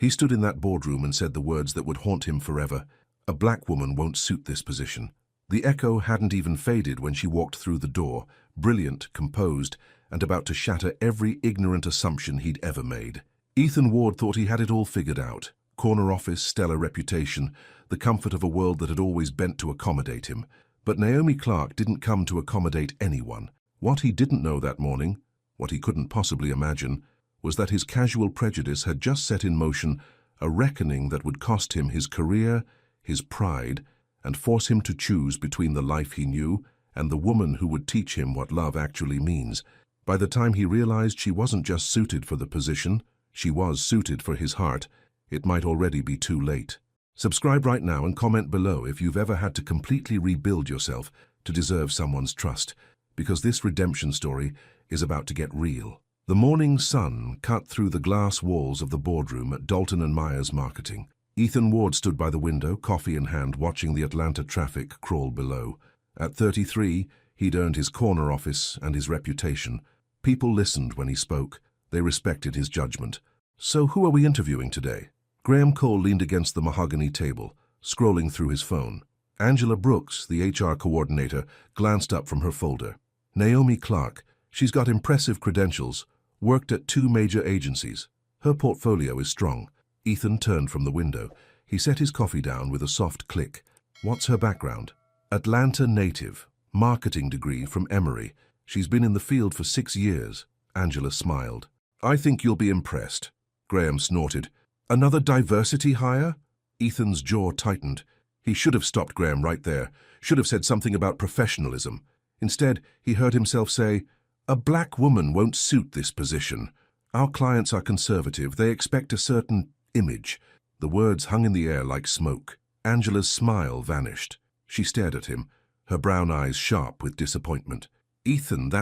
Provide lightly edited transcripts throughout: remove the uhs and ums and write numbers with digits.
He stood in that boardroom and said the words that would haunt him forever. A black woman won't suit this position. The echo hadn't even faded when she walked through the door, brilliant, composed, and about to shatter every ignorant assumption he'd ever made. Ethan Ward thought he had it all figured out. Corner office, stellar reputation, the comfort of a world that had always bent to accommodate him. But Naomi Clark didn't come to accommodate anyone. What he didn't know that morning, what he couldn't possibly imagine, was that his casual prejudice had just set in motion a reckoning that would cost him his career, his pride, and force him to choose between the life he knew and the woman who would teach him what love actually means. By the time he realized she wasn't just suited for the position, she was suited for his heart, it might already be too late. Subscribe right now and comment below if you've ever had to completely rebuild yourself to deserve someone's trust, because this redemption story is about to get real. The morning sun cut through the glass walls of the boardroom at Dalton & Myers Marketing. Ethan Ward stood by the window, coffee in hand, watching the Atlanta traffic crawl below. At 33, he'd earned his corner office and his reputation. People listened when he spoke. They respected his judgment. "So who are we interviewing today?" Graham Cole leaned against the mahogany table, scrolling through his phone. Angela Brooks, the HR coordinator, glanced up from her folder. "Naomi Clark. She's got impressive credentials, worked at 2 major agencies. Her portfolio is strong." Ethan turned from the window. He set his coffee down with a soft click. "What's her background?" "Atlanta native, marketing degree from Emory. She's been in the field for 6 years." Angela smiled. "I think you'll be impressed." Graham snorted. "Another diversity hire?" Ethan's jaw tightened. He should have stopped Graham right there, should have said something about professionalism. Instead, he heard himself say, "A black woman won't suit this position. Our clients are conservative. They expect a certain image." The words hung in the air like smoke. Angela's smile vanished. She stared at him, her brown eyes sharp with disappointment. "Ethan,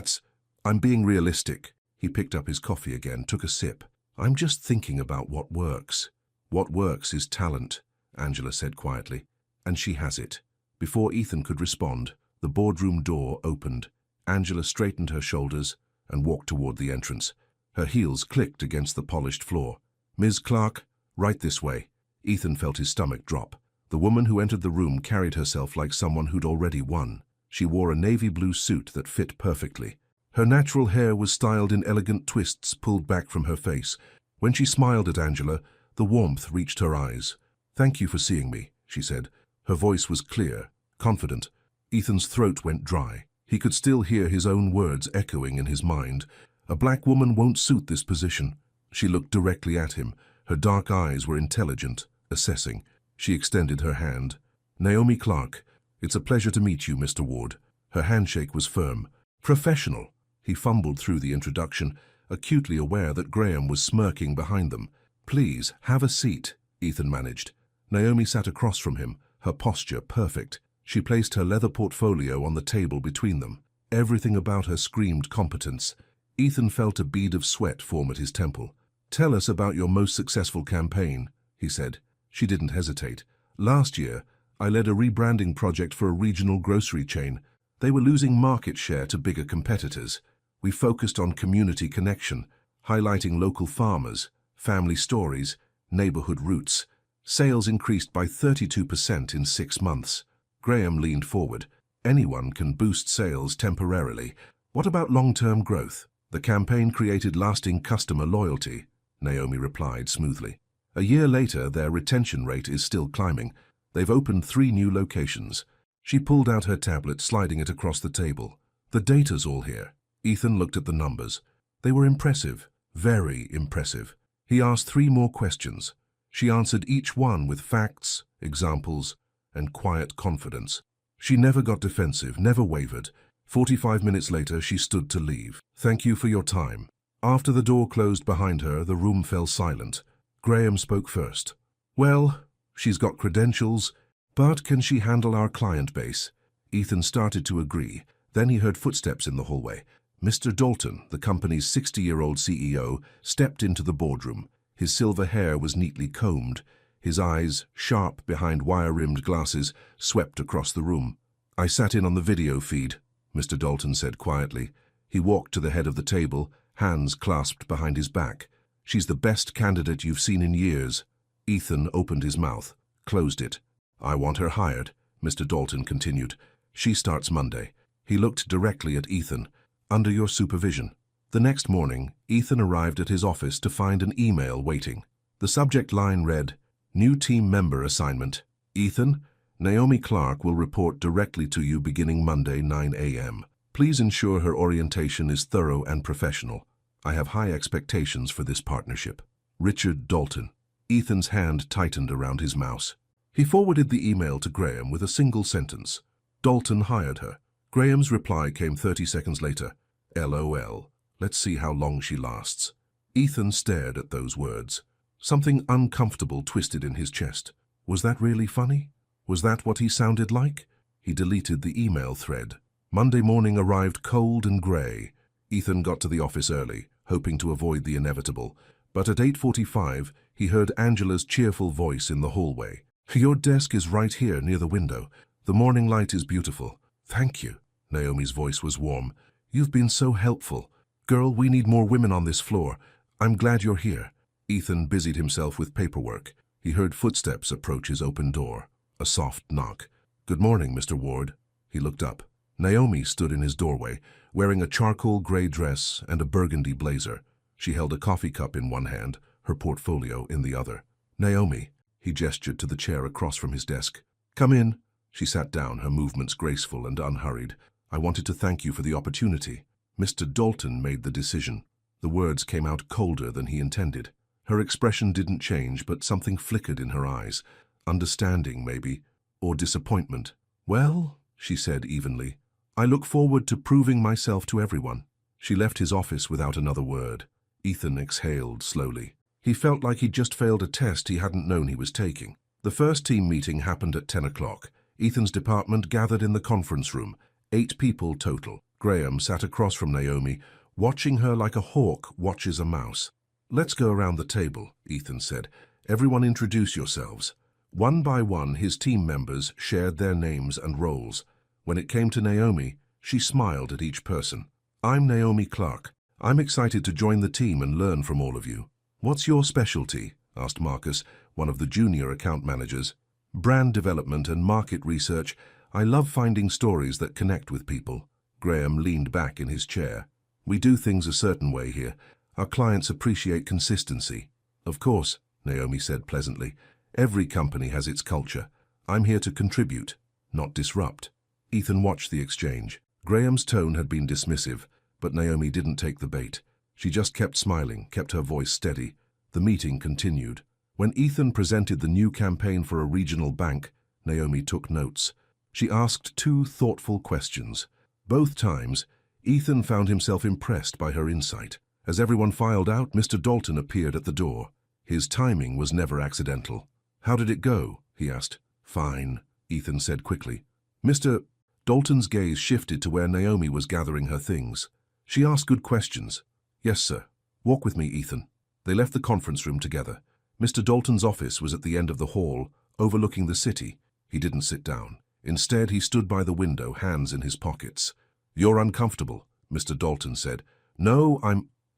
I'm being realistic." He picked up his coffee again, took a sip. "I'm just thinking about what works." "What works is talent," Angela said quietly. "And she has it." Before Ethan could respond, the boardroom door opened. Angela straightened her shoulders and walked toward the entrance. Her heels clicked against the polished floor. "Ms. Clark, right this way." Ethan felt his stomach drop. The woman who entered the room carried herself like someone who'd already won. She wore a navy blue suit that fit perfectly. Her natural hair was styled in elegant twists pulled back from her face. When she smiled at Angela, the warmth reached her eyes. "Thank you for seeing me," she said. Her voice was clear, confident. Ethan's throat went dry. He could still hear his own words echoing in his mind. "A black woman won't suit this position." She looked directly at him. Her dark eyes were intelligent, assessing. She extended her hand. "Naomi Clark, it's a pleasure to meet you, Mr. Ward." Her handshake was firm. "Professional." He fumbled through the introduction, acutely aware that Graham was smirking behind them. "Please, have a seat," Ethan managed. Naomi sat across from him, her posture perfect. She placed her leather portfolio on the table between them. Everything about her screamed competence. Ethan felt a bead of sweat form at his temple. "Tell us about your most successful campaign," he said. She didn't hesitate. "Last year, I led a rebranding project for a regional grocery chain. They were losing market share to bigger competitors. We focused on community connection, highlighting local farmers, family stories, neighborhood roots. Sales increased by 32% in 6 months. Graham leaned forward. "Anyone can boost sales temporarily. What about long-term growth?" "The campaign created lasting customer loyalty," Naomi replied smoothly. "A year later, their retention rate is still climbing. They've opened 3 new locations." She pulled out her tablet, sliding it across the table. "The data's all here." Ethan looked at the numbers. They were impressive, very impressive. He asked 3 more questions. She answered each one with facts, examples, and quiet confidence. She never got defensive, never wavered. 45 minutes later, she stood to leave. "Thank you for your time." After the door closed behind her, the room fell silent. Graham spoke first. "Well, she's got credentials, but can she handle our client base?" Ethan started to agree. Then he heard footsteps in the hallway. Mr. Dalton, the company's 60-year-old CEO, stepped into the boardroom. His silver hair was neatly combed. His eyes, sharp behind wire-rimmed glasses, swept across the room. "I sat in on the video feed," Mr. Dalton said quietly. He walked to the head of the table, hands clasped behind his back. She's the best candidate you've seen in years. Ethan opened his mouth, closed it. I want her hired, Mr. Dalton continued. She starts Monday. He looked directly at Ethan. Under your supervision. The next morning, Ethan arrived at his office to find an email waiting. The subject line read, New team member assignment. Ethan, Naomi Clark will report directly to you beginning Monday, 9 a.m. Please ensure her orientation is thorough and professional. I have high expectations for this partnership. Richard Dalton. Ethan's hand tightened around his mouse. He forwarded the email to Graham with a single sentence. Dalton hired her. Graham's reply came 30 seconds later. LOL. Let's see how long she lasts. Ethan stared at those words. Something uncomfortable twisted in his chest. Was that really funny? Was that what he sounded like? He deleted the email thread. Monday morning arrived cold and grey. Ethan got to the office early, hoping to avoid the inevitable. But at 8:45, he heard Angela's cheerful voice in the hallway. Your desk is right here near the window. The morning light is beautiful. Thank you. Naomi's voice was warm. You've been so helpful. Girl, we need more women on this floor. I'm glad you're here. Ethan busied himself with paperwork. He heard footsteps approach his open door. A soft knock. Good morning, Mr. Ward. He looked up. Naomi stood in his doorway, wearing a charcoal gray dress and a burgundy blazer. She held a coffee cup in one hand, her portfolio in the other. Naomi, he gestured to the chair across from his desk. Come in. She sat down, her movements graceful and unhurried. I wanted to thank you for the opportunity. Mr. Dalton made the decision. The words came out colder than he intended. Her expression didn't change, but something flickered in her eyes. Understanding, maybe, or disappointment. Well, she said evenly, I look forward to proving myself to everyone. She left his office without another word. Ethan exhaled slowly. He felt like he'd just failed a test he hadn't known he was taking. The first team meeting happened at 10 o'clock. Ethan's department gathered in the conference room. 8 people total. Graham sat across from Naomi, watching her like a hawk watches a mouse. Let's go around the table, Ethan said. Everyone introduce yourselves. One by one, his team members shared their names and roles. When it came to Naomi, she smiled at each person. I'm Naomi Clark. I'm excited to join the team and learn from all of you. What's your specialty? Asked Marcus, one of the junior account managers. Brand development and market research. I love finding stories that connect with people. Graham leaned back in his chair. We do things a certain way here. Our clients appreciate consistency. Of course, Naomi said pleasantly. Every company has its culture. I'm here to contribute, not disrupt. Ethan watched the exchange. Graham's tone had been dismissive, but Naomi didn't take the bait. She just kept smiling, kept her voice steady. The meeting continued. When Ethan presented the new campaign for a regional bank, Naomi took notes. She asked 2 thoughtful questions. Both times, Ethan found himself impressed by her insight. As everyone filed out, Mr. Dalton appeared at the door. His timing was never accidental. How did it go? He asked. Fine, Ethan said quickly. Mr. Dalton's gaze shifted to where Naomi was gathering her things. She asked good questions. Yes, sir. Walk with me, Ethan. They left the conference room together. Mr. Dalton's office was at the end of the hall, overlooking the city. He didn't sit down. Instead, he stood by the window, hands in his pockets. You're uncomfortable, Mr. Dalton said. No,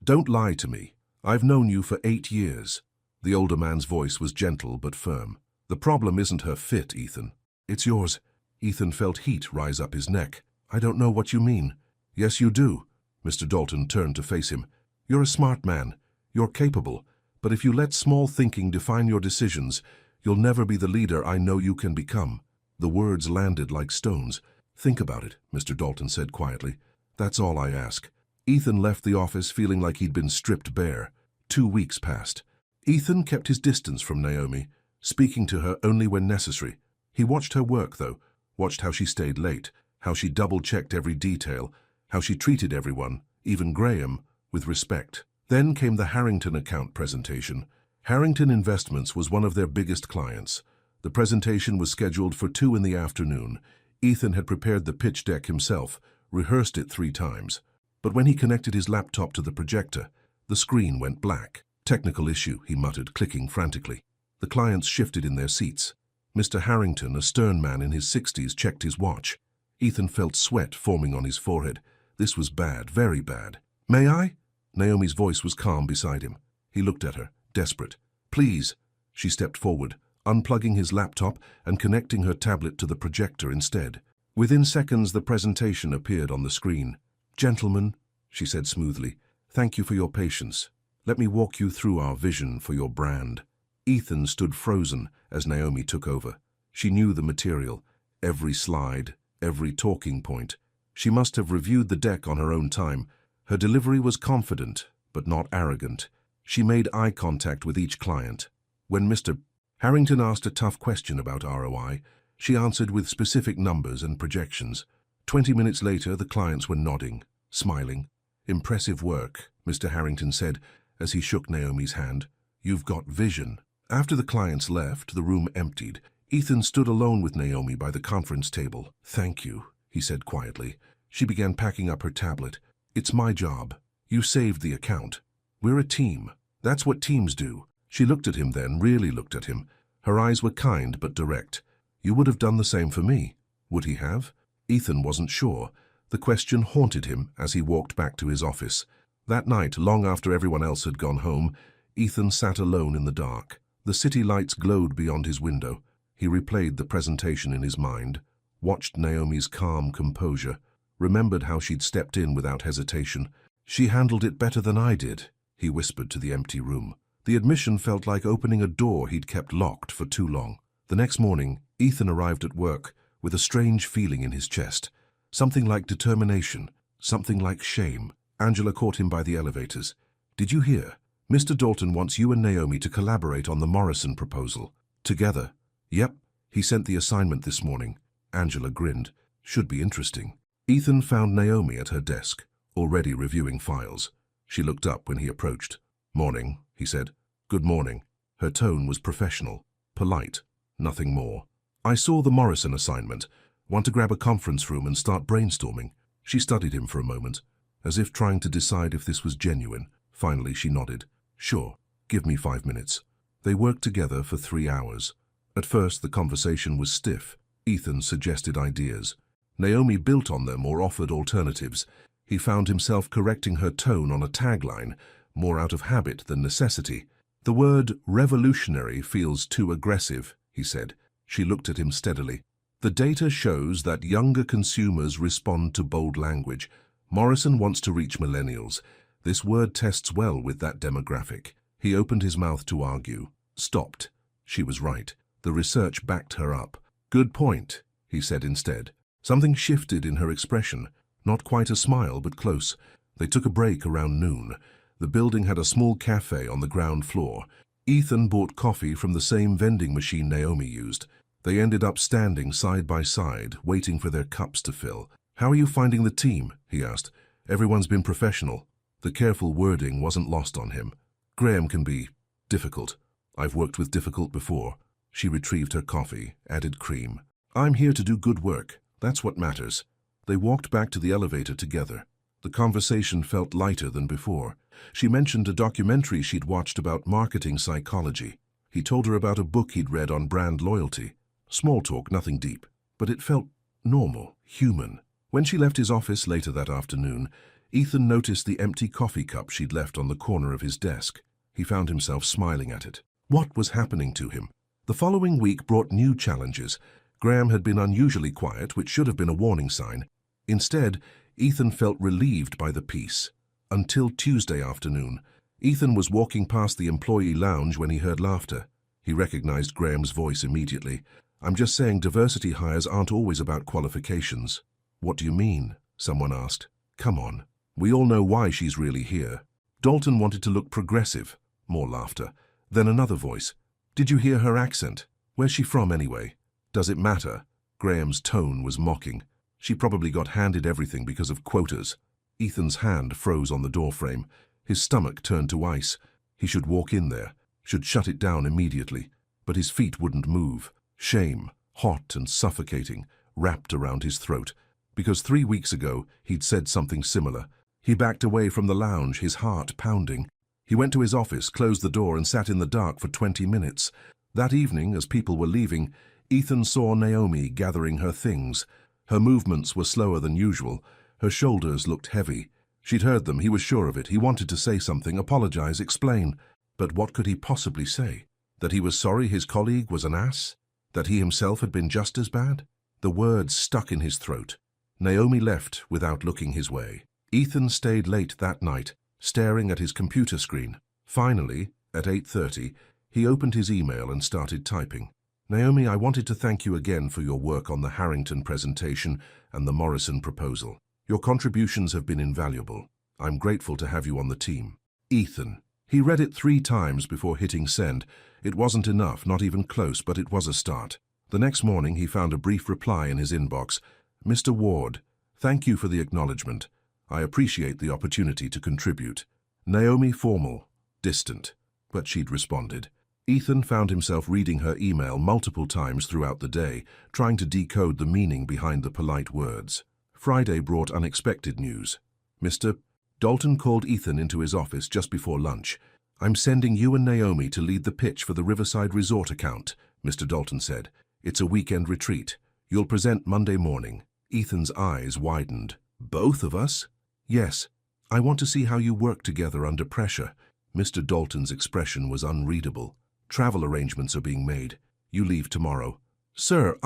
Don't lie to me. I've known you for 8 years. The older man's voice was gentle but firm. The problem isn't her fit, Ethan. It's yours. Ethan felt heat rise up his neck. I don't know what you mean. Yes, you do. Mr. Dalton turned to face him. You're a smart man. You're capable. But if you let small thinking define your decisions, you'll never be the leader I know you can become. The words landed like stones. Think about it, Mr. Dalton said quietly. That's all I ask. Ethan left the office feeling like he'd been stripped bare. 2 weeks passed. Ethan kept his distance from Naomi, speaking to her only when necessary. He watched her work, though, watched how she stayed late, how she double-checked every detail, how she treated everyone, even Graham, with respect. Then came the Harrington account presentation. Harrington Investments was one of their biggest clients. The presentation was scheduled for 2 in the afternoon. Ethan had prepared the pitch deck himself, rehearsed it 3 times. But when he connected his laptop to the projector, the screen went black. Technical issue, he muttered, clicking frantically. The clients shifted in their seats. Mr. Harrington, a stern man in his 60s, checked his watch. Ethan felt sweat forming on his forehead. This was bad, very bad. May I? Naomi's voice was calm beside him. He looked at her, desperate. "Please." She stepped forward, unplugging his laptop and connecting her tablet to the projector instead. Within seconds, the presentation appeared on the screen. "Gentlemen," she said smoothly, "thank you for your patience. Let me walk you through our vision for your brand." Ethan stood frozen as Naomi took over. She knew the material, every slide, every talking point. She must have reviewed the deck on her own time. Her delivery was confident, but not arrogant. She made eye contact with each client. When Mr. Harrington asked a tough question about ROI, she answered with specific numbers and projections. 20 minutes later, the clients were nodding, smiling. "Impressive work," Mr. Harrington said as he shook Naomi's hand. "You've got vision." After the clients left, the room emptied. Ethan stood alone with Naomi by the conference table. "Thank you," he said quietly. She began packing up her tablet. "It's my job. You saved the account. We're a team. That's what teams do." She looked at him then, really looked at him. Her eyes were kind but direct. "You would have done the same for me. Would he have?" Ethan wasn't sure. The question haunted him as he walked back to his office. That night, long after everyone else had gone home, Ethan sat alone in the dark. The city lights glowed beyond his window. He replayed the presentation in his mind, watched Naomi's calm composure, remembered how she'd stepped in without hesitation. "She handled it better than I did," he whispered to the empty room. The admission felt like opening a door he'd kept locked for too long. The next morning, Ethan arrived at work with a strange feeling in his chest. Something like determination, something like shame. Angela caught him by the elevators. "Did you hear? Mr. Dalton wants you and Naomi to collaborate on the Morrison proposal. Together." "Yep. He sent the assignment this morning." Angela grinned. "Should be interesting." Ethan found Naomi at her desk, already reviewing files. She looked up when he approached. "Morning," he said. "Good morning." Her tone was professional, polite, nothing more. "I saw the Morrison assignment. Want to grab a conference room and start brainstorming?" She studied him for a moment, as if trying to decide if this was genuine. Finally, she nodded. "Sure, give me 5 minutes." They worked together for 3 hours. At first, the conversation was stiff. Ethan suggested ideas. Naomi built on them or offered alternatives. He found himself correcting her tone on a tagline, more out of habit than necessity. "The word revolutionary feels too aggressive," he said. She looked at him steadily. "The data shows that younger consumers respond to bold language. Morrison wants to reach millennials. This word tests well with that demographic." He opened his mouth to argue, stopped. She was right. The research backed her up. "Good point," he said instead. Something shifted in her expression. Not quite a smile, but close. They took a break around noon. The building had a small cafe on the ground floor. Ethan bought coffee from the same vending machine Naomi used. They ended up standing side by side, waiting for their cups to fill. "How are you finding the team?" he asked. "Everyone's been professional." The careful wording wasn't lost on him. "Graham can be difficult. I've worked with difficult before." She retrieved her coffee, added cream. "I'm here to do good work. That's what matters." They walked back to the elevator together. The conversation felt lighter than before. She mentioned a documentary she'd watched about marketing psychology. He told her about a book he'd read on brand loyalty. Small talk, nothing deep. But it felt normal, human. When she left his office later that afternoon, Ethan noticed the empty coffee cup she'd left on the corner of his desk. He found himself smiling at it. What was happening to him? The following week brought new challenges. Graham had been unusually quiet, which should have been a warning sign. Instead, Ethan felt relieved by the peace. Until Tuesday afternoon. Ethan was walking past the employee lounge when he heard laughter. He recognized Graham's voice immediately. "I'm just saying diversity hires aren't always about qualifications." "What do you mean?" someone asked. "Come on. We all know why she's really here." Dalton wanted to look progressive. More laughter. Then another voice. "Did you hear her accent? Where's she from anyway?" "Does it matter?" Graham's tone was mocking. "She probably got handed everything because of quotas." Ethan's hand froze on the doorframe. His stomach turned to ice. He should walk in there, should shut it down immediately. But his feet wouldn't move. Shame, hot and suffocating, wrapped around his throat. Because 3 weeks ago, he'd said something similar. He backed away from the lounge, his heart pounding. He went to his office, closed the door, and sat in the dark for 20 minutes. That evening, as people were leaving, Ethan saw Naomi gathering her things. Her movements were slower than usual. Her shoulders looked heavy. She'd heard them, he was sure of it. He wanted to say something, apologize, explain. But what could he possibly say? That he was sorry his colleague was an ass? That he himself had been just as bad? The words stuck in his throat. Naomi left without looking his way. Ethan stayed late that night, staring at his computer screen. Finally, at 8:30, he opened his email and started typing. Naomi, I wanted to thank you again for your work on the Harrington presentation and the Morrison proposal. Your contributions have been invaluable. I'm grateful to have you on the team. Ethan. He read it 3 times before hitting send. It wasn't enough, not even close, but it was a start. The next morning, he found a brief reply in his inbox. Mr. Ward, thank you for the acknowledgement. I appreciate the opportunity to contribute. Naomi, formal, distant, but she'd responded. Ethan found himself reading her email multiple times throughout the day, trying to decode the meaning behind the polite words. Friday brought unexpected news. Mr. Dalton called Ethan into his office just before lunch. I'm sending you and Naomi to lead the pitch for the Riverside Resort account, Mr. Dalton said. It's a weekend retreat. You'll present Monday morning. Ethan's eyes widened. Both of us? Yes. I want to see how you work together under pressure. Mr. Dalton's expression was unreadable. Travel arrangements are being made. You leave tomorrow. Sir,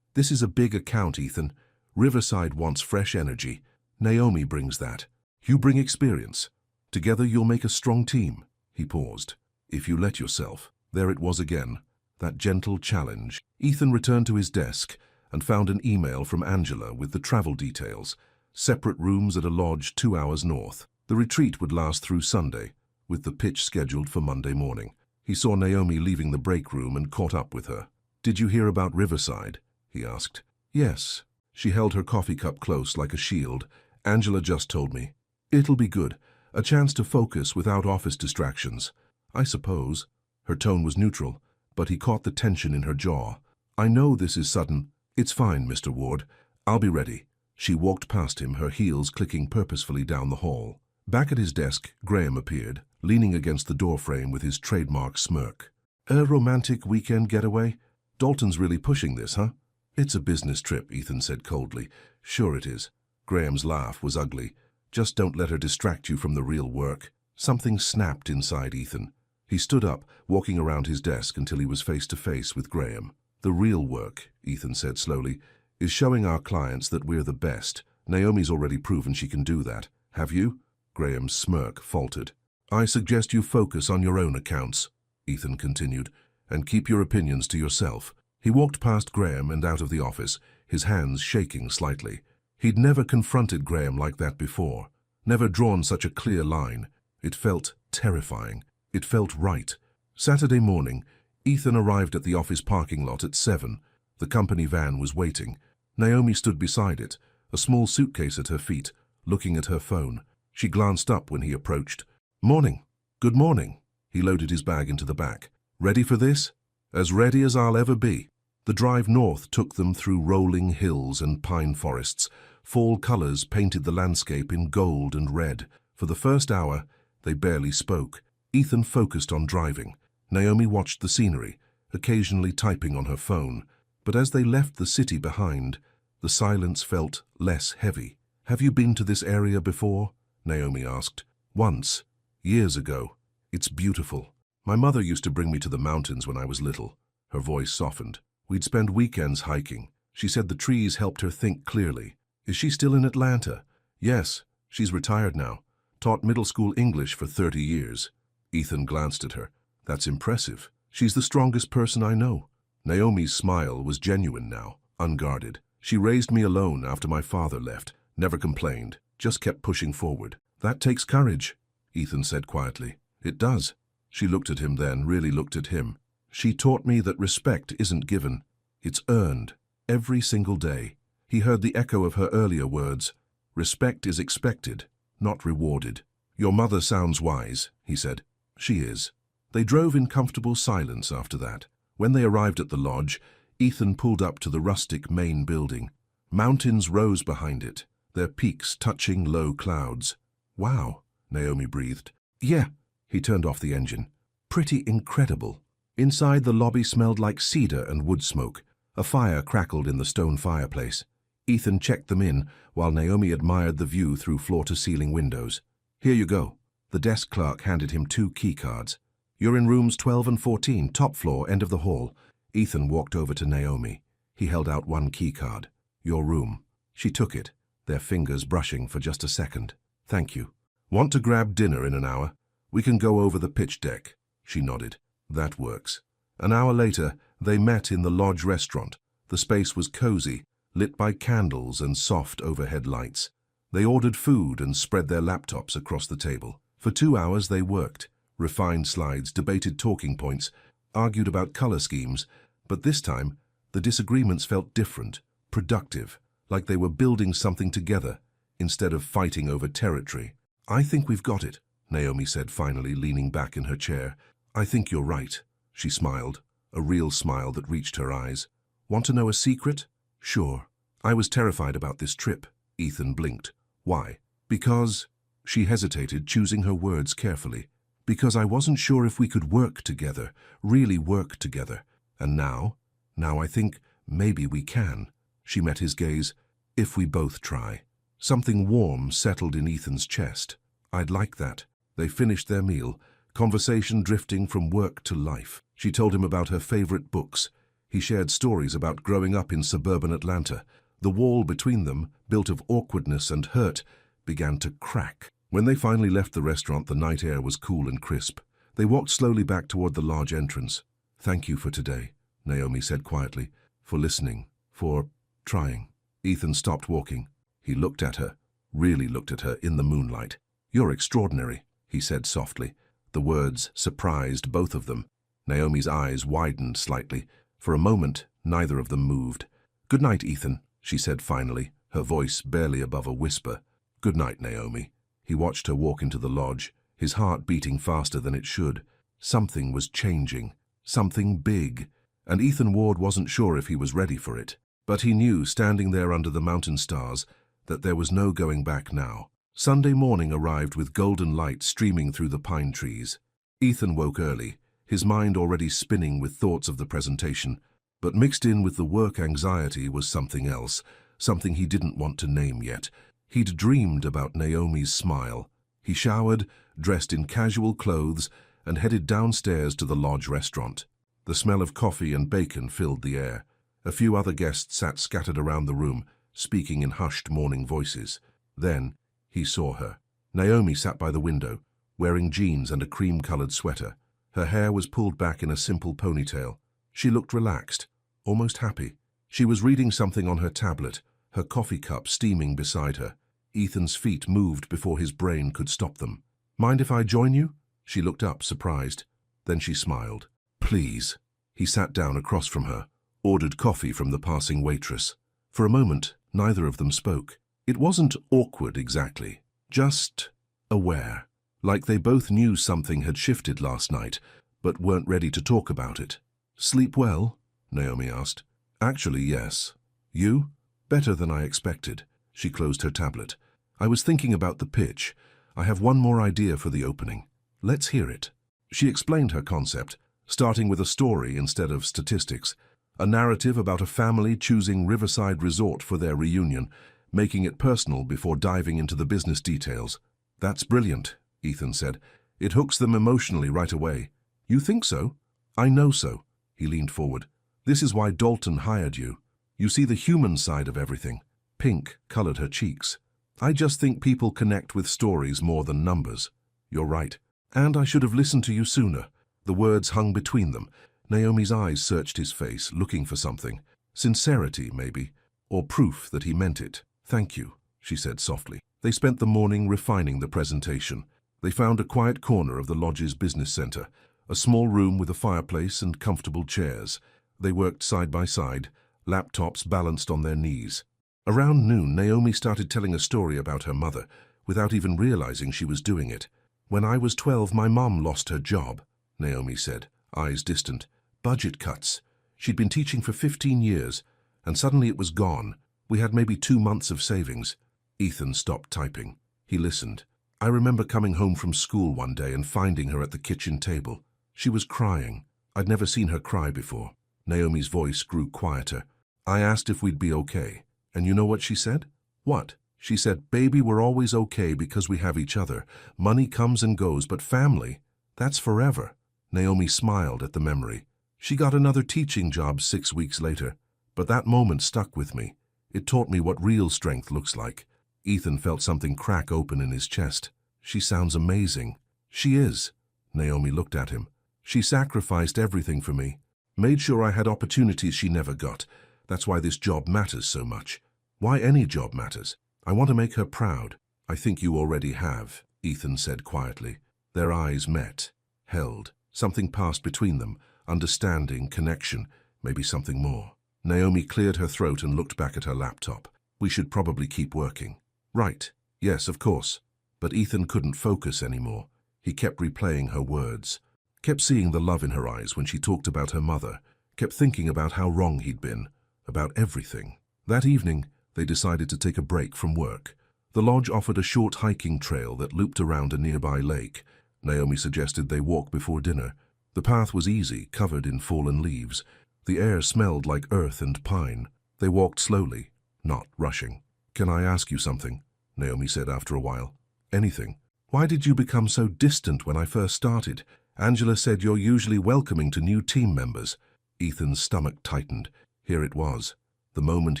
This is a big account, Ethan. Riverside wants fresh energy. Naomi brings that. You bring experience. Together you'll make a strong team. He paused. If you let yourself. There it was again. That gentle challenge. Ethan returned to his desk and found an email from Angela with the travel details. Separate rooms at a lodge 2 hours north. The retreat would last through Sunday, with the pitch scheduled for Monday morning. He saw Naomi leaving the break room and caught up with her. Did you hear about Riverside? He asked. Yes. She held her coffee cup close like a shield. Angela just told me. It'll be good. A chance to focus without office distractions. I suppose. Her tone was neutral, but he caught the tension in her jaw. I know this is sudden. It's fine, Mr. Ward. I'll be ready. She walked past him, her heels clicking purposefully down the hall. Back at his desk, Graham appeared, leaning against the doorframe with his trademark smirk. A romantic weekend getaway? Dalton's really pushing this, huh? It's a business trip, Ethan said coldly. Sure it is. Graham's laugh was ugly. Just don't let her distract you from the real work. Something snapped inside Ethan. He stood up, walking around his desk until he was face to face with Graham. The real work, Ethan said slowly, is showing our clients that we're the best. Naomi's already proven she can do that. Have you? Graham's smirk faltered. I suggest you focus on your own accounts, Ethan continued, and keep your opinions to yourself. He walked past Graham and out of the office, his hands shaking slightly. He'd never confronted Graham like that before, never drawn such a clear line. It felt terrifying. It felt right. Saturday morning, Ethan arrived at the office parking lot at 7. The company van was waiting. Naomi stood beside it, a small suitcase at her feet, looking at her phone. She glanced up when he approached. Morning. Good morning. He loaded his bag into the back. Ready for this? As ready as I'll ever be. The drive north took them through rolling hills and pine forests. Fall colors painted the landscape in gold and red. For the first hour, they barely spoke. Ethan focused on driving. Naomi watched the scenery, occasionally typing on her phone. But as they left the city behind, the silence felt less heavy. Have you been to this area before? Naomi asked. Once. Years ago. It's beautiful. My mother used to bring me to the mountains when I was little. Her voice softened. We'd spend weekends hiking. She said the trees helped her think clearly. Is she still in Atlanta? Yes. She's retired now. Taught middle school English for 30 years. Ethan glanced at her. That's impressive. She's the strongest person I know. Naomi's smile was genuine now, unguarded. She raised me alone after my father left. Never complained. Just kept pushing forward. That takes courage, Ethan said quietly. It does. She looked at him then, really looked at him. She taught me that respect isn't given. It's earned. Every single day. He heard the echo of her earlier words. Respect is expected, not rewarded. Your mother sounds wise, he said. She is. They drove in comfortable silence after that. When they arrived at the lodge, Ethan pulled up to the rustic main building. Mountains rose behind it, their peaks touching low clouds. Wow, Naomi breathed. Yeah. He turned off the engine. Pretty incredible. Inside, the lobby smelled like cedar and wood smoke. A fire crackled in the stone fireplace. Ethan checked them in, while Naomi admired the view through floor-to-ceiling windows. Here you go. The desk clerk handed him 2 key cards. You're in rooms 12 and 14, top floor, end of the hall. Ethan walked over to Naomi. He held out one key card. Your room. She took it, their fingers brushing for just a second. Thank you. Want to grab dinner in an hour? We can go over the pitch deck. She nodded. That works. An hour later, they met in the lodge restaurant. The space was cozy, lit by candles and soft overhead lights. They ordered food and spread their laptops across the table. For 2 hours they worked, refined slides, debated talking points, argued about color schemes, but this time the disagreements felt different, productive, like they were building something together instead of fighting over territory. I think we've got it, Naomi said finally, leaning back in her chair. I think you're right. She smiled, a real smile that reached her eyes. Want to know a secret? Sure. I was terrified about this trip. Ethan blinked. Why? Because... She hesitated, choosing her words carefully. Because I wasn't sure if we could work together, really work together. And now I think maybe we can. She met his gaze. If we both try. Something warm settled in Ethan's chest. I'd like that. They finished their meal, conversation drifting from work to life. She told him about her favorite books. He shared stories about growing up in suburban Atlanta. The wall between them, built of awkwardness and hurt, began to crack. When they finally left the restaurant, the night air was cool and crisp. They walked slowly back toward the large entrance. Thank you for today, Naomi said quietly, for listening, for trying. Ethan stopped walking. He looked at her, really looked at her in the moonlight. You're extraordinary, he said softly. The words surprised both of them. Naomi's eyes widened slightly. For a moment, neither of them moved. Good night, Ethan, she said finally, her voice barely above a whisper. Good night, Naomi. He watched her walk into the lodge, his heart beating faster than it should. Something was changing, something big, and Ethan Ward wasn't sure if he was ready for it. But he knew, standing there under the mountain stars, that there was no going back now. Sunday morning arrived with golden light streaming through the pine trees. Ethan woke early, his mind already spinning with thoughts of the presentation, but mixed in with the work anxiety was something else, something he didn't want to name yet. He'd dreamed about Naomi's smile. He showered, dressed in casual clothes, and headed downstairs to the lodge restaurant. The smell of coffee and bacon filled the air. A few other guests sat scattered around the room, speaking in hushed morning voices. Then he saw her. Naomi sat by the window, wearing jeans and a cream-colored sweater. Her hair was pulled back in a simple ponytail. She looked relaxed, almost happy. She was reading something on her tablet, her coffee cup steaming beside her. Ethan's feet moved before his brain could stop them. Mind if I join you? She looked up, surprised. Then she smiled. Please. He sat down across from her, ordered coffee from the passing waitress. For a moment, neither of them spoke. It wasn't awkward exactly, just aware, like they both knew something had shifted last night, but weren't ready to talk about it. Sleep well? Naomi asked. Actually, yes. You? Better than I expected. She closed her tablet. I was thinking about the pitch. I have one more idea for the opening. Let's hear it. She explained her concept, starting with a story instead of statistics. A narrative about a family choosing Riverside Resort for their reunion, making it personal before diving into the business details. That's brilliant, Ethan said. It hooks them emotionally right away. You think so? I know so. He leaned forward. This is why Dalton hired you. You see the human side of everything. Pink colored her cheeks. I just think people connect with stories more than numbers. You're right. And I should have listened to you sooner. The words hung between them. Naomi's eyes searched his face, looking for something. Sincerity, maybe, or proof that he meant it. Thank you, she said softly. They spent the morning refining the presentation. They found a quiet corner of the lodge's business center, a small room with a fireplace and comfortable chairs. They worked side by side, laptops balanced on their knees. Around noon, Naomi started telling a story about her mother, without even realizing she was doing it. When I was 12, my mom lost her job, Naomi said, eyes distant. Budget cuts. She'd been teaching for 15 years, and suddenly it was gone. We had maybe 2 months of savings. Ethan stopped typing. He listened. I remember coming home from school one day and finding her at the kitchen table. She was crying. I'd never seen her cry before. Naomi's voice grew quieter. I asked if we'd be okay. And you know what she said? What? She said, baby, we're always okay because we have each other. Money comes and goes, but family, that's forever. Naomi smiled at the memory. She got another teaching job 6 weeks later, but that moment stuck with me. It taught me what real strength looks like. Ethan felt something crack open in his chest. She sounds amazing. She is. Naomi looked at him. She sacrificed everything for me. Made sure I had opportunities she never got. That's why this job matters so much. Why any job matters. I want to make her proud. I think you already have, Ethan said quietly. Their eyes met, held. Something passed between them. Understanding, connection, maybe something more. Naomi cleared her throat and looked back at her laptop. We should probably keep working. Right. Yes, of course. But Ethan couldn't focus anymore. He kept replaying her words. Kept seeing the love in her eyes when she talked about her mother. Kept thinking about how wrong he'd been. About everything. That evening, they decided to take a break from work. The lodge offered a short hiking trail that looped around a nearby lake. Naomi suggested they walk before dinner. The path was easy, covered in fallen leaves. The air smelled like earth and pine. They walked slowly, not rushing. Can I ask you something? Naomi said after a while. Anything. Why did you become so distant when I first started? Angela said you're usually welcoming to new team members. Ethan's stomach tightened. Here it was. The moment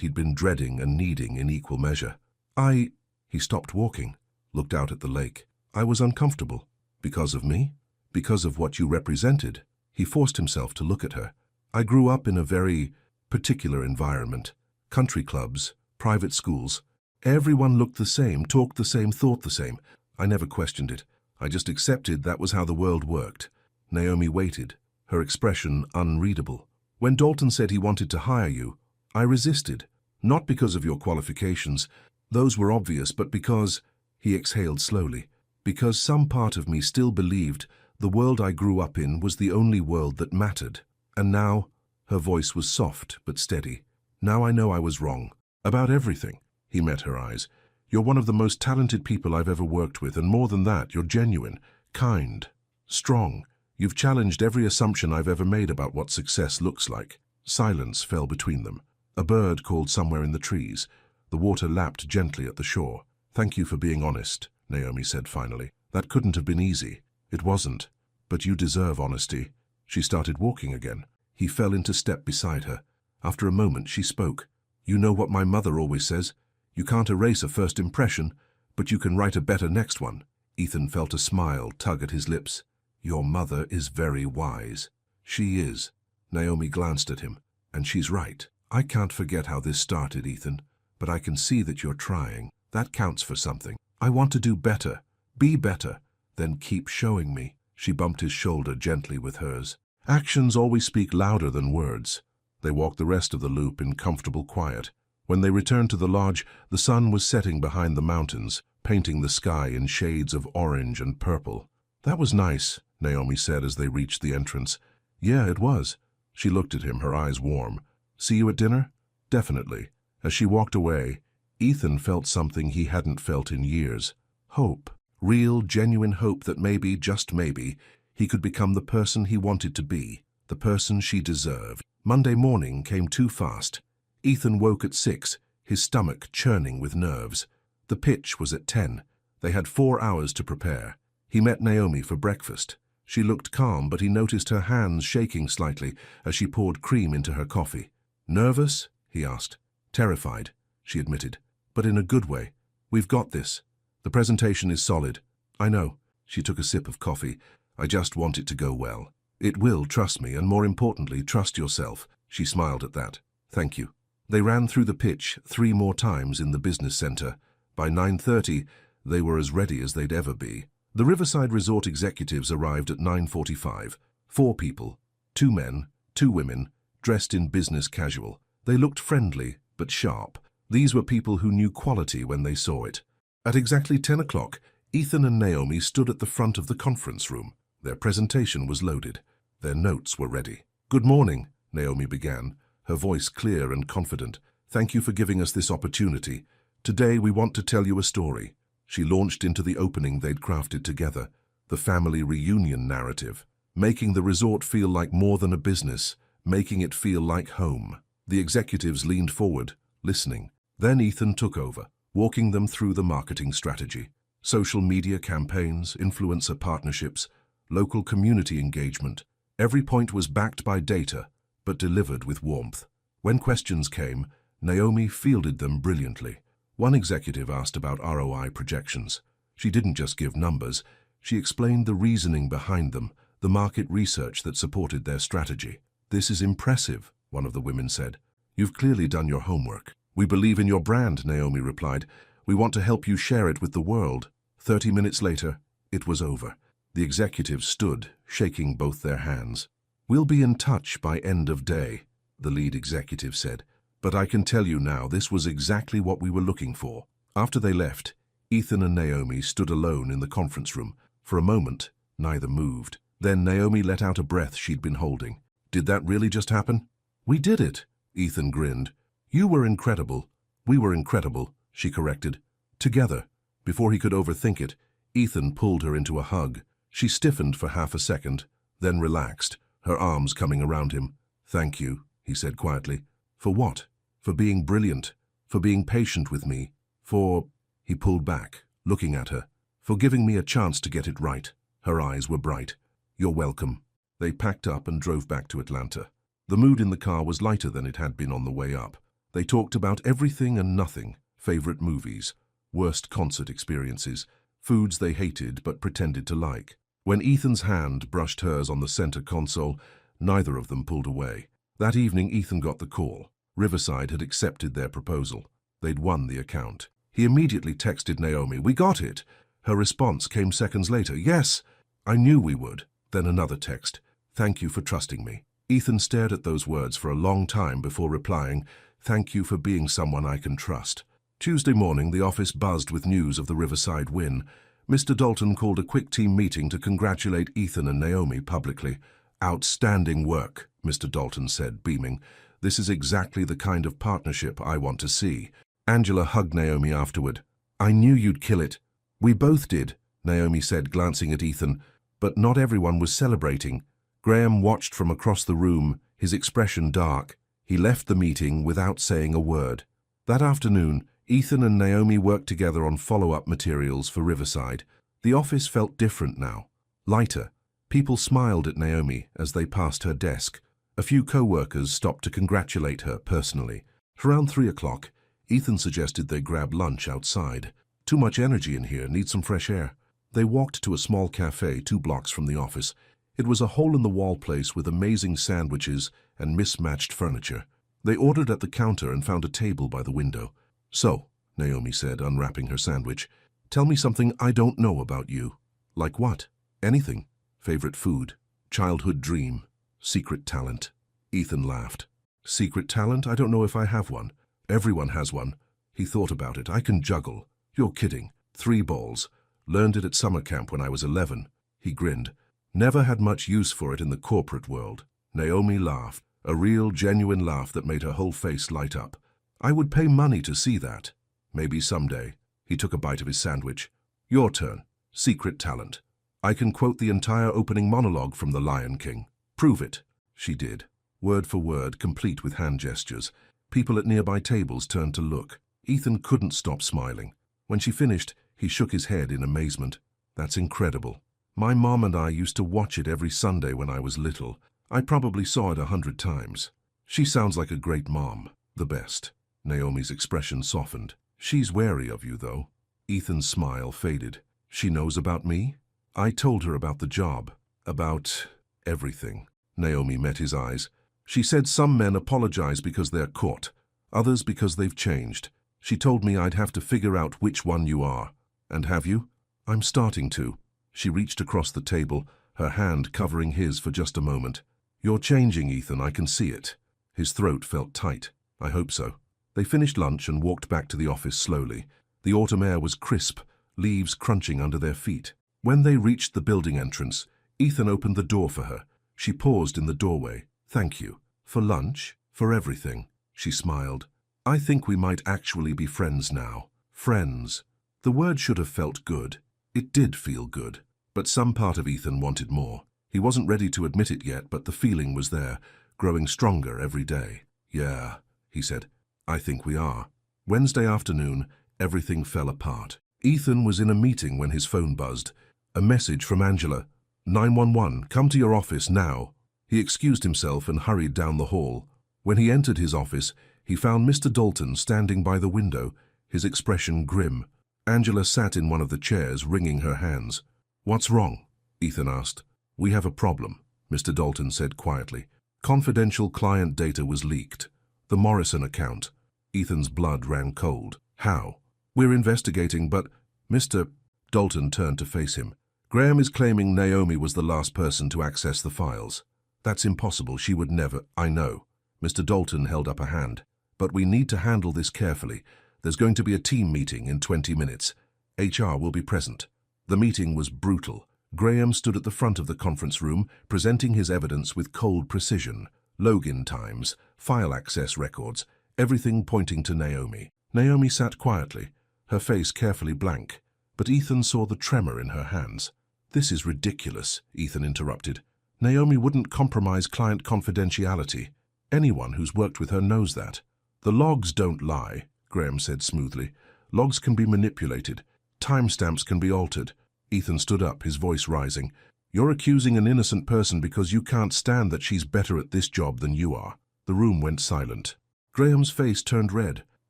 he'd been dreading and needing in equal measure. He stopped walking, looked out at the lake. I was uncomfortable. Because of me? Because of what you represented? He forced himself to look at her. I grew up in a very particular environment. Country clubs, private schools. Everyone looked the same, talked the same, thought the same. I never questioned it. I just accepted that was how the world worked. Naomi waited, her expression unreadable. When Dalton said he wanted to hire you, I resisted. Not because of your qualifications. Those were obvious, but because, he exhaled slowly, because some part of me still believed the world I grew up in was the only world that mattered. And now, her voice was soft but steady. Now I know I was wrong. About everything. He met her eyes. You're one of the most talented people I've ever worked with, and more than that, you're genuine, kind, strong. You've challenged every assumption I've ever made about what success looks like. Silence fell between them. A bird called somewhere in the trees. The water lapped gently at the shore. Thank you for being honest, Naomi said finally. That couldn't have been easy. It wasn't. But you deserve honesty. She started walking again. He fell into step beside her. After a moment, she spoke. You know what my mother always says? You can't erase a first impression, but you can write a better next one. Ethan felt a smile tug at his lips. Your mother is very wise. She is. Naomi glanced at him. And she's right. I can't forget how this started, Ethan, but I can see that you're trying. That counts for something. I want to do better. Be better. Then keep showing me. She bumped his shoulder gently with hers. Actions always speak louder than words. They walked the rest of the loop in comfortable quiet. When they returned to the lodge, the sun was setting behind the mountains, painting the sky in shades of orange and purple. That was nice, Naomi said as they reached the entrance. Yeah, it was. She looked at him, her eyes warm. See you at dinner? Definitely. As she walked away, Ethan felt something he hadn't felt in years. Hope. Real, genuine hope that maybe, just maybe, he could become the person he wanted to be, the person she deserved. Monday morning came too fast. Ethan woke at 6, his stomach churning with nerves. The pitch was at 10. They had 4 hours to prepare. He met Naomi for breakfast. She looked calm, but he noticed her hands shaking slightly as she poured cream into her coffee. Nervous? He asked. Terrified, she admitted, but in a good way. We've got this. The presentation is solid. I know. She took a sip of coffee. I just want it to go well. It will, trust me, and more importantly, trust yourself. She smiled at that. Thank you. They ran through the pitch 3 more times in the business center. By 9:30, they were as ready as they'd ever be. The Riverside Resort executives arrived at 9:45. 4 people, 2 men, 2 women, dressed in business casual. They looked friendly, but sharp. These were people who knew quality when they saw it. At exactly 10 o'clock, Ethan and Naomi stood at the front of the conference room. Their presentation was loaded. Their notes were ready. Good morning, Naomi began, her voice clear and confident. Thank you for giving us this opportunity. Today we want to tell you a story. She launched into the opening they'd crafted together, the family reunion narrative, making the resort feel like more than a business, making it feel like home. The executives leaned forward, listening. Then Ethan took over, walking them through the marketing strategy. Social media campaigns, influencer partnerships, local community engagement. Every point was backed by data, but delivered with warmth. When questions came, Naomi fielded them brilliantly. One executive asked about ROI projections. She didn't just give numbers, she explained the reasoning behind them, the market research that supported their strategy. "This is impressive," one of the women said. "You've clearly done your homework." "We believe in your brand," Naomi replied. "We want to help you share it with the world." 30 minutes later, it was over. The executives stood, shaking both their hands. "We'll be in touch by end of day," the lead executive said. "But I can tell you now, this was exactly what we were looking for." After they left, Ethan and Naomi stood alone in the conference room. For a moment, neither moved. Then Naomi let out a breath she'd been holding. "Did that really just happen?" "We did it," Ethan grinned. "You were incredible. We were incredible," she corrected. "Together." Before he could overthink it, Ethan pulled her into a hug. She stiffened for half a second, then relaxed, her arms coming around him. "Thank you," he said quietly. "For what?" "For being brilliant. For being patient with me. For—" He pulled back, looking at her. "For giving me a chance to get it right." Her eyes were bright. "You're welcome." They packed up and drove back to Atlanta. The mood in the car was lighter than it had been on the way up. They talked about everything and nothing: favorite movies, worst concert experiences, foods they hated but pretended to like. When Ethan's hand brushed hers on the center console, neither of them pulled away. That evening, Ethan got the call. Riverside had accepted their proposal. They'd won the account. He immediately texted Naomi, "We got it." Her response came seconds later, "Yes, I knew we would." Then another text, "Thank you for trusting me." Ethan stared at those words for a long time before replying, "Thank you for being someone I can trust." Tuesday morning, the office buzzed with news of the Riverside win. Mr. Dalton called a quick team meeting to congratulate Ethan and Naomi publicly. "Outstanding work," Mr. Dalton said, beaming. "This is exactly the kind of partnership I want to see." Angela hugged Naomi afterward. "I knew you'd kill it." "We both did," Naomi said, glancing at Ethan. But not everyone was celebrating. Graham watched from across the room, his expression dark. He left the meeting without saying a word. That afternoon, Ethan and Naomi worked together on follow-up materials for Riverside. The office felt different now, lighter. People smiled at Naomi as they passed her desk. A few co-workers stopped to congratulate her personally. Around 3 o'clock, Ethan suggested they grab lunch outside. "Too much energy in here, need some fresh air." They walked to a small cafe 2 blocks from the office. It was a hole-in-the-wall place with amazing sandwiches and mismatched furniture. They ordered at the counter and found a table by the window. "So," Naomi said, unwrapping her sandwich, "tell me something I don't know about you." "Like what?" "Anything. Favorite food, childhood dream, secret talent." Ethan laughed. "Secret talent? I don't know if I have one." "Everyone has one." He thought about it. "I can juggle." "You're kidding." 3 balls. Learned it at summer camp when I was 11. He grinned. "Never had much use for it in the corporate world." Naomi laughed, a real, genuine laugh that made her whole face light up. "I would pay money to see that." "Maybe someday." He took a bite of his sandwich. "Your turn. Secret talent." "I can quote the entire opening monologue from The Lion King." "Prove it." She did, word for word, complete with hand gestures. People at nearby tables turned to look. Ethan couldn't stop smiling. When she finished, he shook his head in amazement. "That's incredible. My mom and I used to watch it every Sunday when I was little. I probably saw it 100 times. She sounds like a great mom. The best." Naomi's expression softened. "She's wary of you, though." Ethan's smile faded. "She knows about me?" "I told her about the job. About everything." Naomi met his eyes. "She said some men apologize because they're caught, others because they've changed. She told me I'd have to figure out which one you are. And have you?" "I'm starting to." She reached across the table, her hand covering his for just a moment. "You're changing, Ethan, I can see it." His throat felt tight. "I hope so." They finished lunch and walked back to the office slowly. The autumn air was crisp, leaves crunching under their feet. When they reached the building entrance, Ethan opened the door for her. She paused in the doorway. "Thank you. For lunch? For everything." She smiled. "I think we might actually be friends now." Friends. The word should have felt good. It did feel good. But some part of Ethan wanted more. He wasn't ready to admit it yet, but the feeling was there, growing stronger every day. "Yeah," he said. "I think we are." Wednesday afternoon, everything fell apart. Ethan was in a meeting when his phone buzzed. A message from Angela. 911, come to your office now. He excused himself and hurried down the hall. When he entered his office, he found Mr. Dalton standing by the window, his expression grim. Angela sat in one of the chairs, wringing her hands. "What's wrong?" Ethan asked. "We have a problem," Mr. Dalton said quietly. "Confidential client data was leaked. The Morrison account." Ethan's blood ran cold. "How?" "We're investigating, but—" Mr. Dalton turned to face him. "Graham is claiming Naomi was the last person to access the files. That's impossible. She would never—" "I know." Mr. Dalton held up a hand. "But we need to handle this carefully. There's going to be a team meeting in 20 minutes. HR will be present." The meeting was brutal. Graham stood at the front of the conference room, presenting his evidence with cold precision. Login times, file access records, everything pointing to Naomi. Naomi sat quietly, her face carefully blank, but Ethan saw the tremor in her hands. "This is ridiculous," Ethan interrupted. "Naomi wouldn't compromise client confidentiality. Anyone who's worked with her knows that." "The logs don't lie," Graham said smoothly. "Logs can be manipulated. Timestamps can be altered." Ethan stood up, his voice rising. "You're accusing an innocent person because you can't stand that she's better at this job than you are." The room went silent. Graham's face turned red.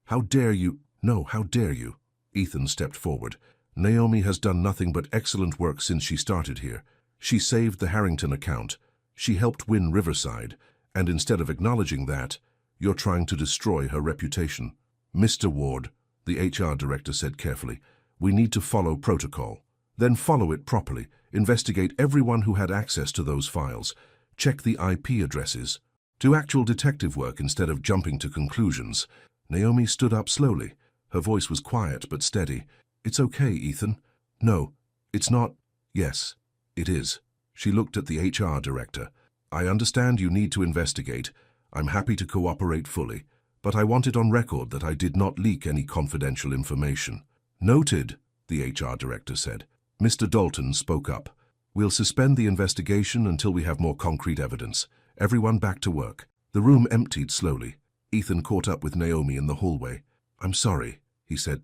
"How dare you—" "No, how dare you?" Ethan stepped forward. "Naomi has done nothing but excellent work since she started here. She saved the Harrington account. She helped win Riverside. And instead of acknowledging that, you're trying to destroy her reputation." "Mr. Ward," the HR director said carefully, "we need to follow protocol. Then follow it properly. Investigate everyone who had access to those files. Check the IP addresses. Do actual detective work instead of jumping to conclusions." Naomi stood up slowly. Her voice was quiet but steady. "It's okay, Ethan." "No, it's not." "Yes, it is." She looked at the HR director. "I understand you need to investigate. I'm happy to cooperate fully. But I want it on record that I did not leak any confidential information." "Noted," the HR director said. Mr. Dalton spoke up. "We'll suspend the investigation until we have more concrete evidence. Everyone back to work." The room emptied slowly. Ethan caught up with Naomi in the hallway. "I'm sorry," he said.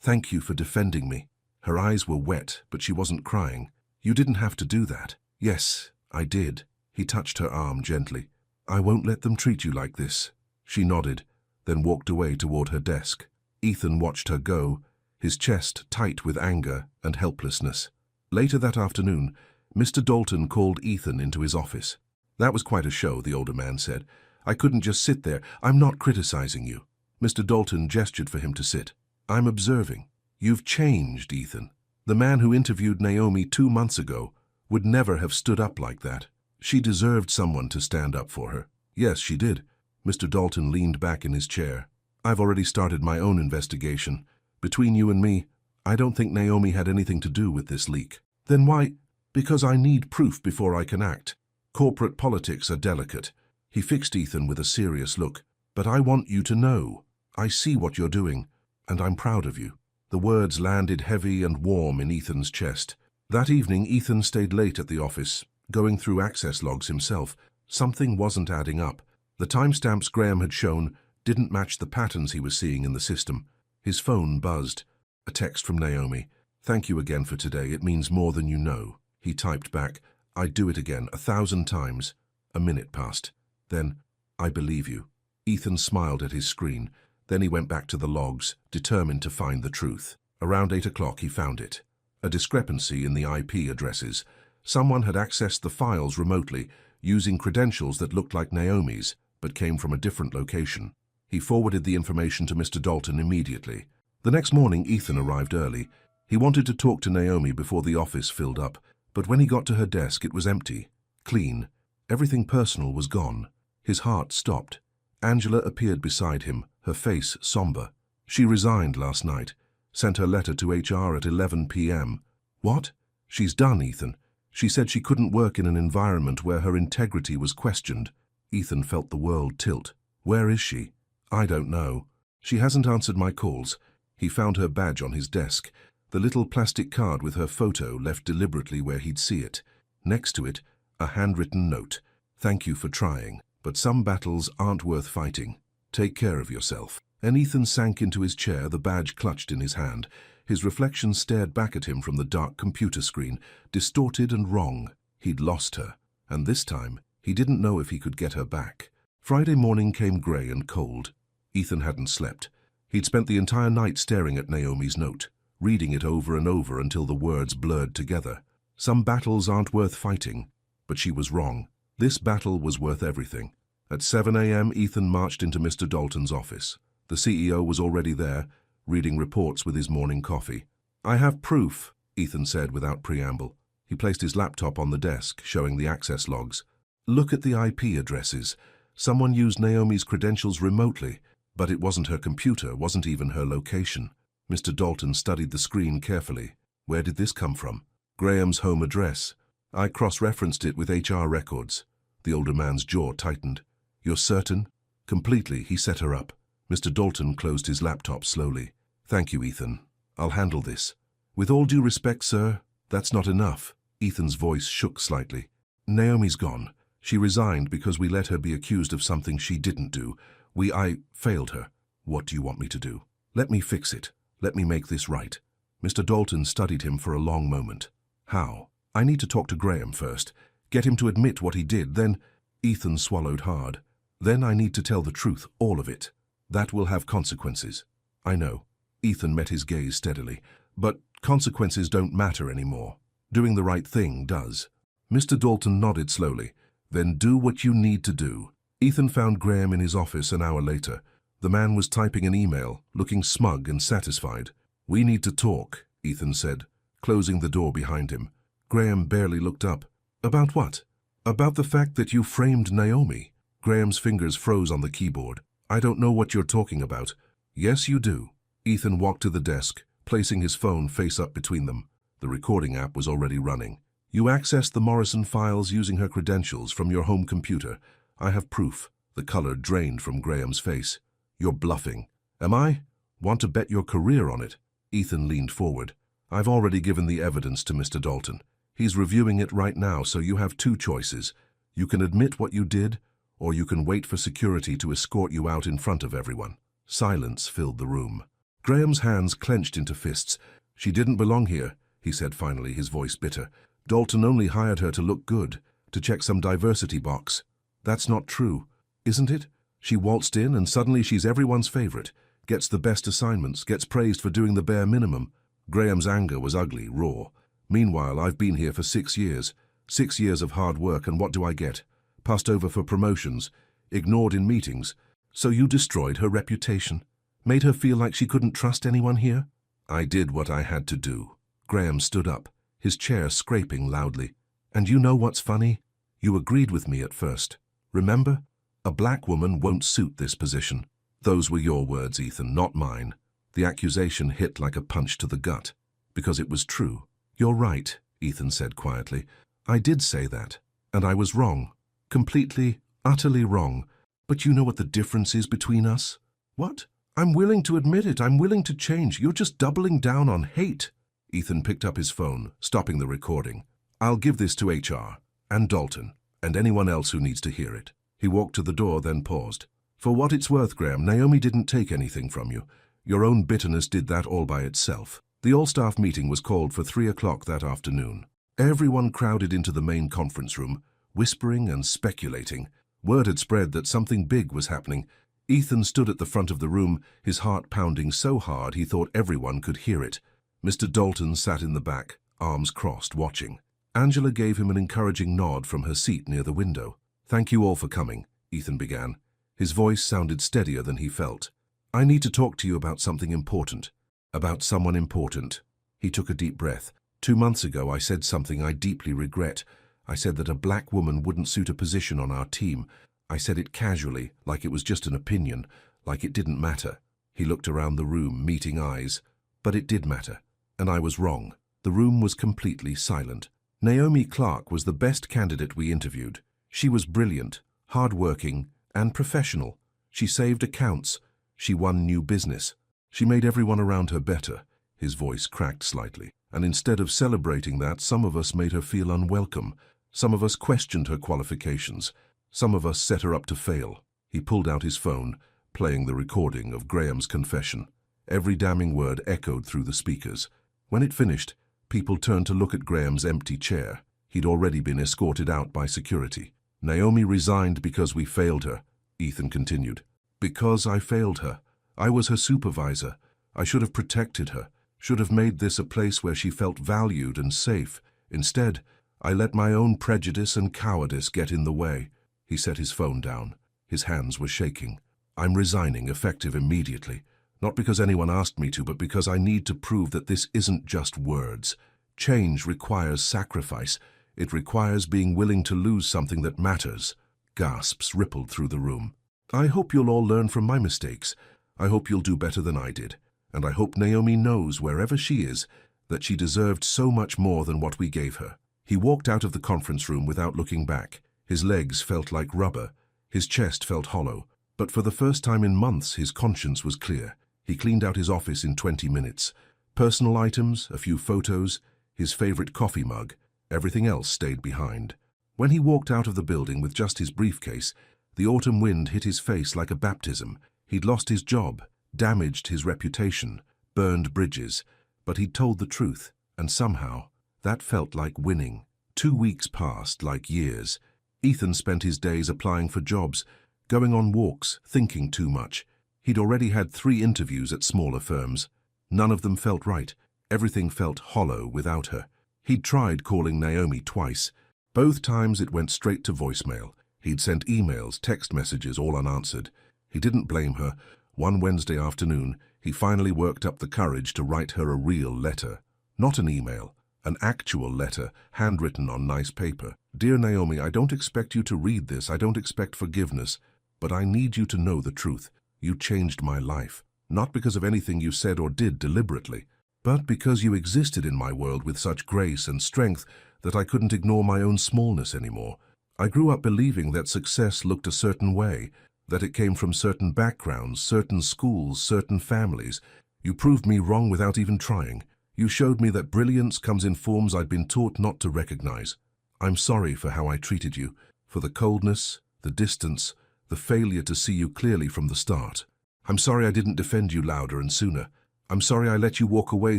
"Thank you for defending me." Her eyes were wet, but she wasn't crying. "You didn't have to do that." "Yes, I did." He touched her arm gently. "I won't let them treat you like this." She nodded, then walked away toward her desk. Ethan watched her go, his chest tight with anger and helplessness. Later that afternoon, Mr. Dalton called Ethan into his office. "That was quite a show," the older man said. "I couldn't just sit there. I'm not criticizing you." Mr. Dalton gestured for him to sit. "I'm observing. You've changed, Ethan. The man who interviewed Naomi 2 months ago would never have stood up like that. She deserved someone to stand up for her." "Yes, she did." Mr. Dalton leaned back in his chair. "I've already started my own investigation. Between you and me, I don't think Naomi had anything to do with this leak." "Then why?" "Because I need proof before I can act. Corporate politics are delicate." He fixed Ethan with a serious look. "But I want you to know. I see what you're doing, and I'm proud of you." The words landed heavy and warm in Ethan's chest. That evening, Ethan stayed late at the office, going through access logs himself. Something wasn't adding up. The timestamps Graham had shown didn't match the patterns he was seeing in the system. His phone buzzed. A text from Naomi. "Thank you again for today. It means more than you know." He typed back, "I'd do it again, 1,000 times." A minute passed. Then, "I believe you." Ethan smiled at his screen. Then he went back to the logs, determined to find the truth. Around 8 o'clock he found it. A discrepancy in the IP addresses. Someone had accessed the files remotely, using credentials that looked like Naomi's, but came from a different location. He forwarded the information to Mr. Dalton immediately. The next morning, Ethan arrived early. He wanted to talk to Naomi before the office filled up, but when he got to her desk, it was empty, clean. Everything personal was gone. His heart stopped. Angela appeared beside him, her face somber. "She resigned last night. Sent her letter to HR at 11 p.m. "What?" "She's done, Ethan. She said she couldn't work in an environment where her integrity was questioned." Ethan felt the world tilt. "Where is she?" "I don't know. She hasn't answered my calls." He found her badge on his desk, the little plastic card with her photo left deliberately where he'd see it. Next to it, a handwritten note. "Thank you for trying, but some battles aren't worth fighting. Take care of yourself." And Ethan sank into his chair, the badge clutched in his hand. His reflection stared back at him from the dark computer screen, distorted and wrong. He'd lost her, and this time, he didn't know if he could get her back. Friday morning came grey and cold. Ethan hadn't slept. He'd spent the entire night staring at Naomi's note, reading it over and over until the words blurred together. Some battles aren't worth fighting, but she was wrong. This battle was worth everything. At 7 a.m., Ethan marched into Mr. Dalton's office. The CEO was already there, reading reports with his morning coffee. "I have proof," Ethan said without preamble. He placed his laptop on the desk, showing the access logs. "Look at the IP addresses. Someone used Naomi's credentials remotely, but it wasn't her computer, wasn't even her location." Mr. Dalton studied the screen carefully. "Where did this come from?" "Graham's home address. I cross-referenced it with HR records." The older man's jaw tightened. "You're certain?" "Completely." He set her up. Mr. Dalton closed his laptop slowly. "Thank you, Ethan. I'll handle this." "With all due respect, sir, that's not enough." Ethan's voice shook slightly. "Naomi's gone. She resigned because we let her be accused of something she didn't do. I failed her. What do you want me to do? Let me fix it. Let me make this right." Mr. Dalton studied him for a long moment. "How?" "I need to talk to Graham first. Get him to admit what he did, then—" Ethan swallowed hard. "Then I need to tell the truth, all of it. That will have consequences." "I know." Ethan met his gaze steadily. "But consequences don't matter anymore. Doing the right thing does." Mr. Dalton nodded slowly. "Then do what you need to do." Ethan found Graham in his office an hour later. The man was typing an email, looking smug and satisfied. "We need to talk," Ethan said, closing the door behind him. Graham barely looked up. "About what?" "About the fact that you framed Naomi." Graham's fingers froze on the keyboard. "I don't know what you're talking about." "Yes, you do." Ethan walked to the desk, placing his phone face up between them. The recording app was already running. "You accessed the Morrison files using her credentials from your home computer. I have proof." The color drained from Graham's face. "You're bluffing." "Am I? Want to bet your career on it?" Ethan leaned forward. "I've already given the evidence to Mr. Dalton. He's reviewing it right now, so you have two choices. You can admit what you did, or you can wait for security to escort you out in front of everyone." Silence filled the room. Graham's hands clenched into fists. "She didn't belong here," he said finally, his voice bitter. "Dalton only hired her to look good, to check some diversity box." "That's not true, isn't it? She waltzed in and suddenly she's everyone's favorite, gets the best assignments, gets praised for doing the bare minimum." Graham's anger was ugly, raw. "Meanwhile, I've been here for 6 years. 6 years of hard work, and what do I get? Passed over for promotions, ignored in meetings. So you destroyed her reputation, made her feel like she couldn't trust anyone here?" "I did what I had to do." Graham stood up, his chair scraping loudly. "And you know what's funny? You agreed with me at first. Remember? A black woman won't suit this position." "Those were your words, Ethan, not mine." The accusation hit like a punch to the gut, because it was true. "You're right," Ethan said quietly. "I did say that, and I was wrong. Completely, utterly wrong. But you know what the difference is between us?" "What?" "I'm willing to admit it. I'm willing to change. You're just doubling down on hate." Ethan picked up his phone, stopping the recording. "I'll give this to HR, and Dalton, and anyone else who needs to hear it." He walked to the door, then paused. "For what it's worth, Graham, Naomi didn't take anything from you. Your own bitterness did that all by itself." The all-staff meeting was called for 3 o'clock that afternoon. Everyone crowded into the main conference room, whispering and speculating. Word had spread that something big was happening. Ethan stood at the front of the room, his heart pounding so hard he thought everyone could hear it. Mr. Dalton sat in the back, arms crossed, watching. Angela gave him an encouraging nod from her seat near the window. "Thank you all for coming," Ethan began. His voice sounded steadier than he felt. "I need to talk to you about something important. About someone important." He took a deep breath. 2 months ago, I said something I deeply regret. I said that a black woman wouldn't suit a position on our team. I said it casually, like it was just an opinion, like it didn't matter. He looked around the room, meeting eyes. But it did matter, and I was wrong. The room was completely silent. Naomi Clark was the best candidate we interviewed. She was brilliant, hard-working, and professional. She saved accounts. She won new business. She made everyone around her better. His voice cracked slightly. And instead of celebrating that, some of us made her feel unwelcome. Some of us questioned her qualifications. Some of us set her up to fail. He pulled out his phone, playing the recording of Graham's confession. Every damning word echoed through the speakers. When it finished, people turned to look at Graham's empty chair. He'd already been escorted out by security. Naomi resigned because we failed her, Ethan continued. Because I failed her. I was her supervisor. I should have protected her, should have made this a place where she felt valued and safe. Instead, I let my own prejudice and cowardice get in the way. He set his phone down. His hands were shaking. I'm resigning, effective immediately. Not because anyone asked me to, but because I need to prove that this isn't just words. Change requires sacrifice. It requires being willing to lose something that matters. Gasps rippled through the room. I hope you'll all learn from my mistakes. I hope you'll do better than I did. And I hope Naomi knows, wherever she is, that she deserved so much more than what we gave her. He walked out of the conference room without looking back. His legs felt like rubber. His chest felt hollow. But for the first time in months, his conscience was clear. He cleaned out his office in 20 minutes. Personal items, a few photos, his favorite coffee mug. Everything else stayed behind. When he walked out of the building with just his briefcase, the autumn wind hit his face like a baptism. He'd lost his job, damaged his reputation, burned bridges, but he'd told the truth, and somehow, that felt like winning. 2 weeks passed like years. Ethan spent his days applying for jobs, going on walks, thinking too much. He'd already had 3 interviews at smaller firms. None of them felt right. Everything felt hollow without her. He'd tried calling Naomi twice. Both times it went straight to voicemail. He'd sent emails, text messages, all unanswered. He didn't blame her. One Wednesday afternoon, he finally worked up the courage to write her a real letter. Not an email, an actual letter, handwritten on nice paper. Dear Naomi, I don't expect you to read this. I don't expect forgiveness. But I need you to know the truth. You changed my life. Not because of anything you said or did deliberately, but because you existed in my world with such grace and strength that I couldn't ignore my own smallness anymore. I grew up believing that success looked a certain way, that it came from certain backgrounds, certain schools, certain families. You proved me wrong without even trying. You showed me that brilliance comes in forms I'd been taught not to recognize. I'm sorry for how I treated you, for the coldness, the distance, the failure to see you clearly from the start. I'm sorry I didn't defend you louder and sooner. I'm sorry I let you walk away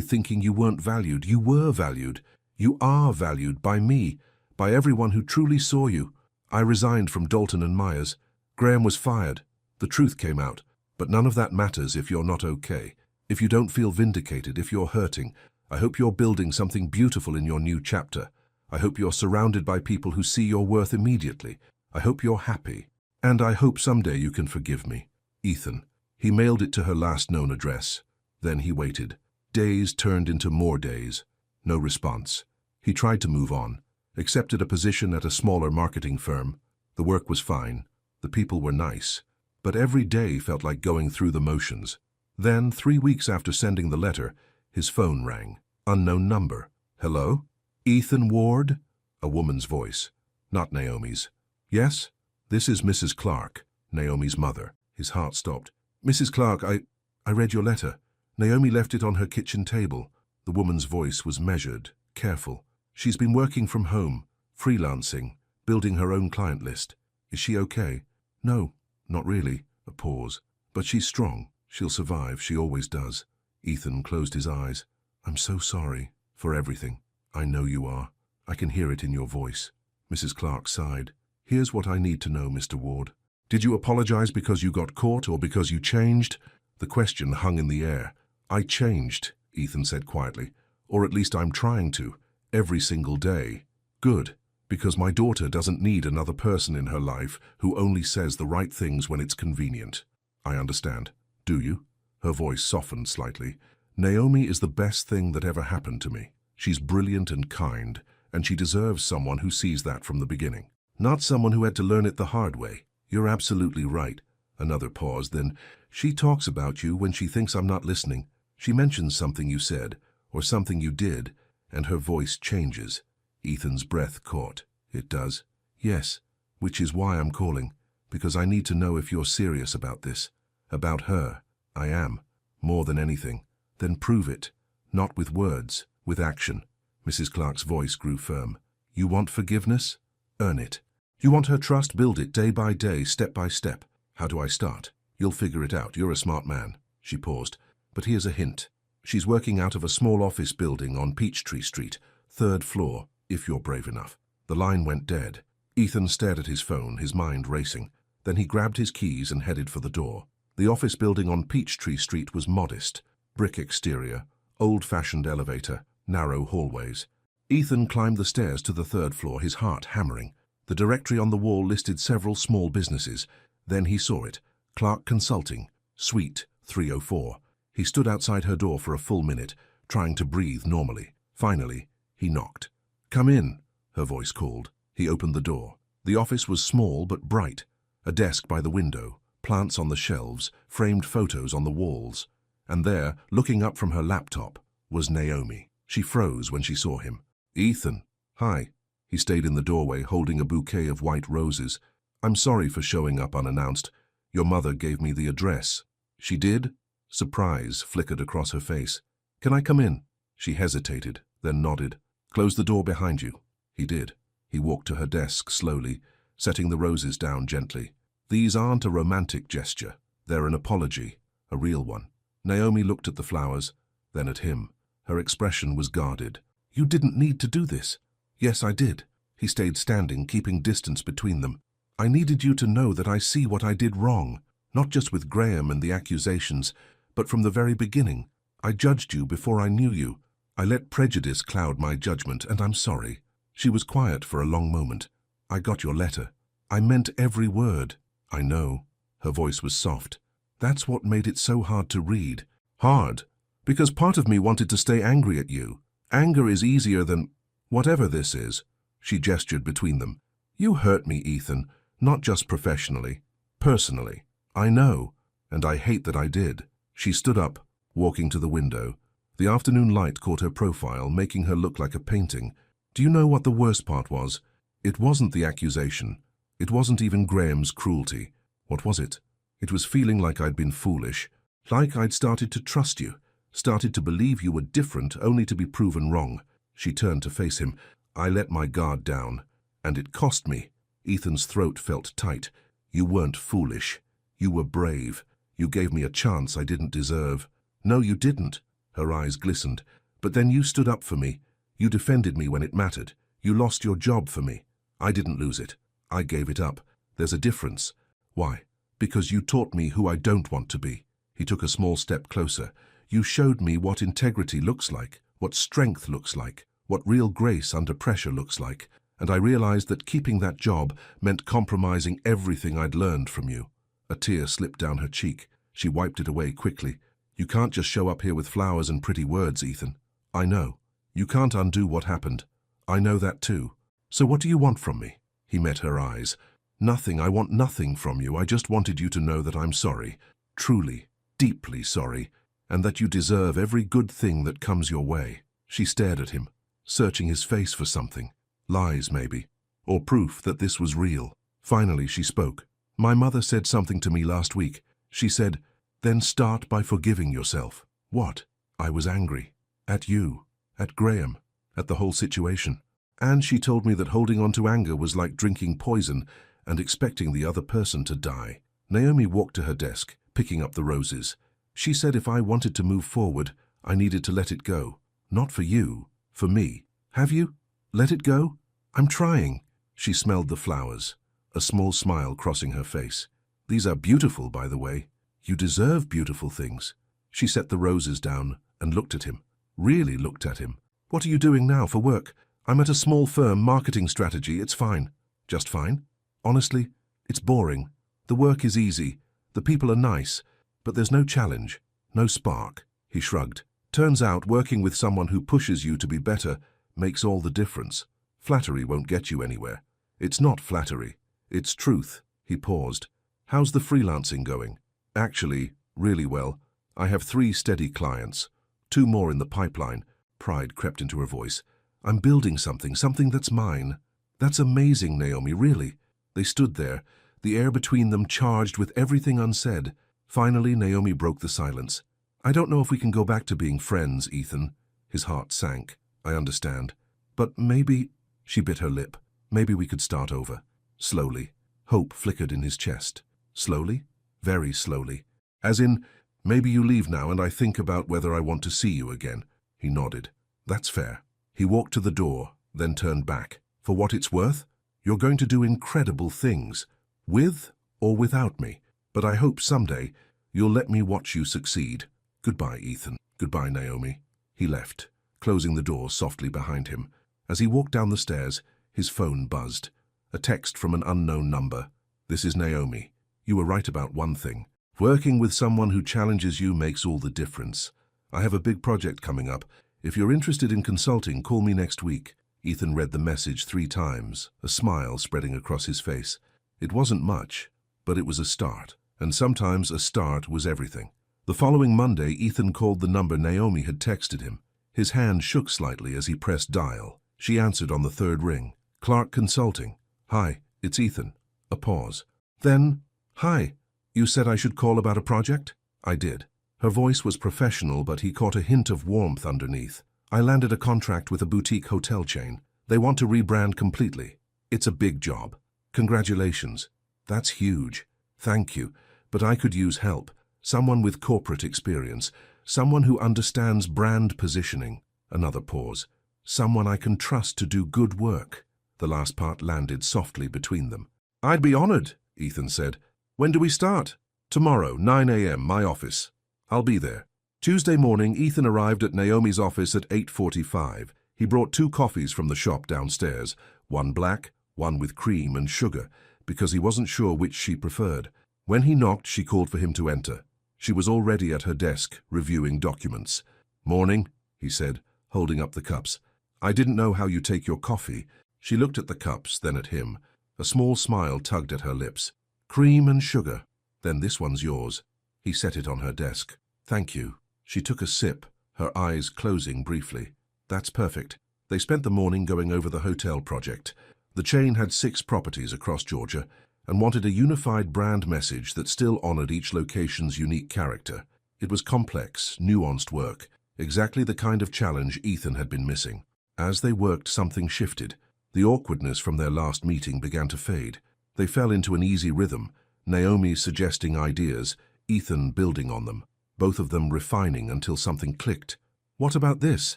thinking you weren't valued. You were valued. You are valued by me, by everyone who truly saw you. I resigned from Dalton and Myers. Graham was fired. The truth came out. But none of that matters if you're not okay. If you don't feel vindicated, if you're hurting. I hope you're building something beautiful in your new chapter. I hope you're surrounded by people who see your worth immediately. I hope you're happy. And I hope someday you can forgive me. Ethan. He mailed it to her last known address. Then he waited. Days turned into more days. No response. He tried to move on. Accepted a position at a smaller marketing firm. The work was fine. The people were nice. But every day felt like going through the motions. Then, 3 weeks after sending the letter, his phone rang. Unknown number. Hello? Ethan Ward? A woman's voice. Not Naomi's. Yes? This is Mrs. Clark, Naomi's mother. His heart stopped. Mrs. Clark, I read your letter. Naomi left it on her kitchen table. The woman's voice was measured, careful. She's been working from home, freelancing, building her own client list. Is she okay? No, not really. A pause. But she's strong. She'll survive. She always does. Ethan closed his eyes. I'm so sorry for everything. I know you are. I can hear it in your voice. Mrs. Clark sighed. Here's what I need to know, Mr. Ward. Did you apologize because you got caught or because you changed? The question hung in the air. I changed, Ethan said quietly. Or at least I'm trying to. Every single day. Good. Because my daughter doesn't need another person in her life who only says the right things when it's convenient. I understand. Do you? Her voice softened slightly. Naomi is the best thing that ever happened to me. She's brilliant and kind, and she deserves someone who sees that from the beginning. Not someone who had to learn it the hard way. You're absolutely right. Another pause, then. She talks about you when she thinks I'm not listening. She mentions something you said, or something you did, and her voice changes. Ethan's breath caught. It does. Yes, which is why I'm calling, because I need to know if you're serious about this. About her. I am. More than anything. Then prove it. Not with words, with action. Mrs. Clark's voice grew firm. You want forgiveness? Earn it. You want her trust? Build it day by day, step by step. How do I start? You'll figure it out. You're a smart man. She paused. But here's a hint. She's working out of a small office building on Peachtree Street, 3rd floor, if you're brave enough. The line went dead. Ethan stared at his phone, his mind racing. Then he grabbed his keys and headed for the door. The office building on Peachtree Street was modest. Brick exterior, old-fashioned elevator, narrow hallways. Ethan climbed the stairs to the 3rd floor, his heart hammering. The directory on the wall listed several small businesses. Then he saw it. Clark Consulting, Suite 304. He stood outside her door for a full minute, trying to breathe normally. Finally, he knocked. "Come in," her voice called. He opened the door. The office was small but bright. A desk by the window, plants on the shelves, framed photos on the walls. And there, looking up from her laptop, was Naomi. She froze when she saw him. "Ethan." "Hi." He stayed in the doorway, holding a bouquet of white roses. "I'm sorry for showing up unannounced. Your mother gave me the address." "She did?" Surprise flickered across her face. "Can I come in?" She hesitated, then nodded. "Close the door behind you." He did. He walked to her desk slowly, setting the roses down gently. "These aren't a romantic gesture. They're an apology, a real one." Naomi looked at the flowers, then at him. Her expression was guarded. "You didn't need to do this." "Yes, I did." He stayed standing, keeping distance between them. "I needed you to know that I see what I did wrong, not just with Graham and the accusations, but from the very beginning. I judged you before I knew you. I let prejudice cloud my judgment, and I'm sorry." She was quiet for a long moment. "I got your letter. I meant every word." "I know." Her voice was soft. "That's what made it so hard to read." "Hard? Because part of me wanted to stay angry at you. Anger is easier than... whatever this is." She gestured between them. "You hurt me, Ethan, not just professionally. Personally. I know, and I hate that I did." She stood up, walking to the window. The afternoon light caught her profile, making her look like a painting. "Do you know what the worst part was? It wasn't the accusation. It wasn't even Graham's cruelty. What was it? It was feeling like I'd been foolish, like I'd started to trust you, started to believe you were different only to be proven wrong." She turned to face him. "I let my guard down, and it cost me." Ethan's throat felt tight. "You weren't foolish. You were brave. You gave me a chance I didn't deserve." "No, you didn't." Her eyes glistened. "But then you stood up for me. You defended me when it mattered. You lost your job for me. I didn't lose it. I gave it up. There's a difference." "Why?" "Because you taught me who I don't want to be." He took a small step closer. "You showed me what integrity looks like, what strength looks like, what real grace under pressure looks like. And I realized that keeping that job meant compromising everything I'd learned from you." A tear slipped down her cheek. She wiped it away quickly. "You can't just show up here with flowers and pretty words, Ethan. I know. You can't undo what happened. I know that too. So what do you want from me?" He met her eyes. "Nothing. I want nothing from you. I just wanted you to know that I'm sorry. Truly, deeply sorry. And that you deserve every good thing that comes your way." She stared at him, searching his face for something. Lies, maybe. Or proof that this was real. Finally, she spoke. "My mother said something to me last week. She said, 'Then start by forgiving yourself.'" "What?" "I was angry. At you. At Graham. At the whole situation. And she told me that holding on to anger was like drinking poison and expecting the other person to die." Naomi walked to her desk, picking up the roses. "She said if I wanted to move forward, I needed to let it go. Not for you, for me. Have you? Let it go?" "I'm trying." She smelled the flowers, a small smile crossing her face. "These are beautiful, by the way. You deserve beautiful things." She set the roses down and looked at him. Really looked at him. "What are you doing now for work?" "I'm at a small firm, marketing strategy. It's fine." "Just fine?" "Honestly, it's boring. The work is easy. The people are nice. But there's no challenge, no spark." He shrugged. "Turns out working with someone who pushes you to be better makes all the difference. Flattery won't get you anywhere." "It's not flattery. It's truth." He paused. "How's the freelancing going?" "Actually, really well. I have 3 steady clients. 2 more in the pipeline." Pride crept into her voice. "I'm building something that's mine." "That's amazing, Naomi, really." They stood there, the air between them charged with everything unsaid. Finally, Naomi broke the silence. "I don't know if we can go back to being friends, Ethan." His heart sank. "I understand. But maybe..." She bit her lip. "Maybe we could start over." Slowly. Hope flickered in his chest. Slowly? Very slowly. "As in, Maybe you leave now and I think about whether I want to see you again. He nodded. That's fair. He walked to the door, then turned back. For what it's worth, you're going to do incredible things, with or without me. But I hope someday you'll let me watch you succeed. Goodbye, Ethan. Goodbye, Naomi. He left, closing the door softly behind him. As he walked down the stairs, his phone buzzed. A text from an unknown number. This is Naomi. You were right about one thing. Working with someone who challenges you makes all the difference. I have a big project coming up. If you're interested in consulting, call me next week. Ethan read the message 3 times, a smile spreading across his face. It wasn't much, but it was a start. And sometimes a start was everything. The following Monday, Ethan called the number Naomi had texted him. His hand shook slightly as he pressed dial. She answered on the 3rd ring. Clark Consulting. Hi, it's Ethan. A pause. Then, hi, you said I should call about a project? I did. Her voice was professional, but he caught a hint of warmth underneath. I landed a contract with a boutique hotel chain. They want to rebrand completely. It's a big job. Congratulations. That's huge. Thank you. But I could use help. Someone with corporate experience. Someone who understands brand positioning. Another pause. Someone I can trust to do good work. The last part landed softly between them. I'd be honored, Ethan said. When do we start? Tomorrow, 9 a.m., my office. I'll be there. Tuesday morning, Ethan arrived at Naomi's office at 8:45. He brought 2 coffees from the shop downstairs, one black, one with cream and sugar, because he wasn't sure which she preferred. When he knocked, she called for him to enter. She was already at her desk, reviewing documents. Morning, he said, holding up the cups. I didn't know how you take your coffee. She looked at the cups, then at him. A small smile tugged at her lips. Cream and sugar. Then this one's yours. He set it on her desk. Thank you. She took a sip, her eyes closing briefly. That's perfect. They spent the morning going over the hotel project. The chain had 6 properties across Georgia and wanted a unified brand message that still honored each location's unique character. It was complex, nuanced work, exactly the kind of challenge Ethan had been missing. As they worked, something shifted. The awkwardness from their last meeting began to fade. They fell into an easy rhythm, Naomi suggesting ideas, Ethan building on them, both of them refining until something clicked. What about this?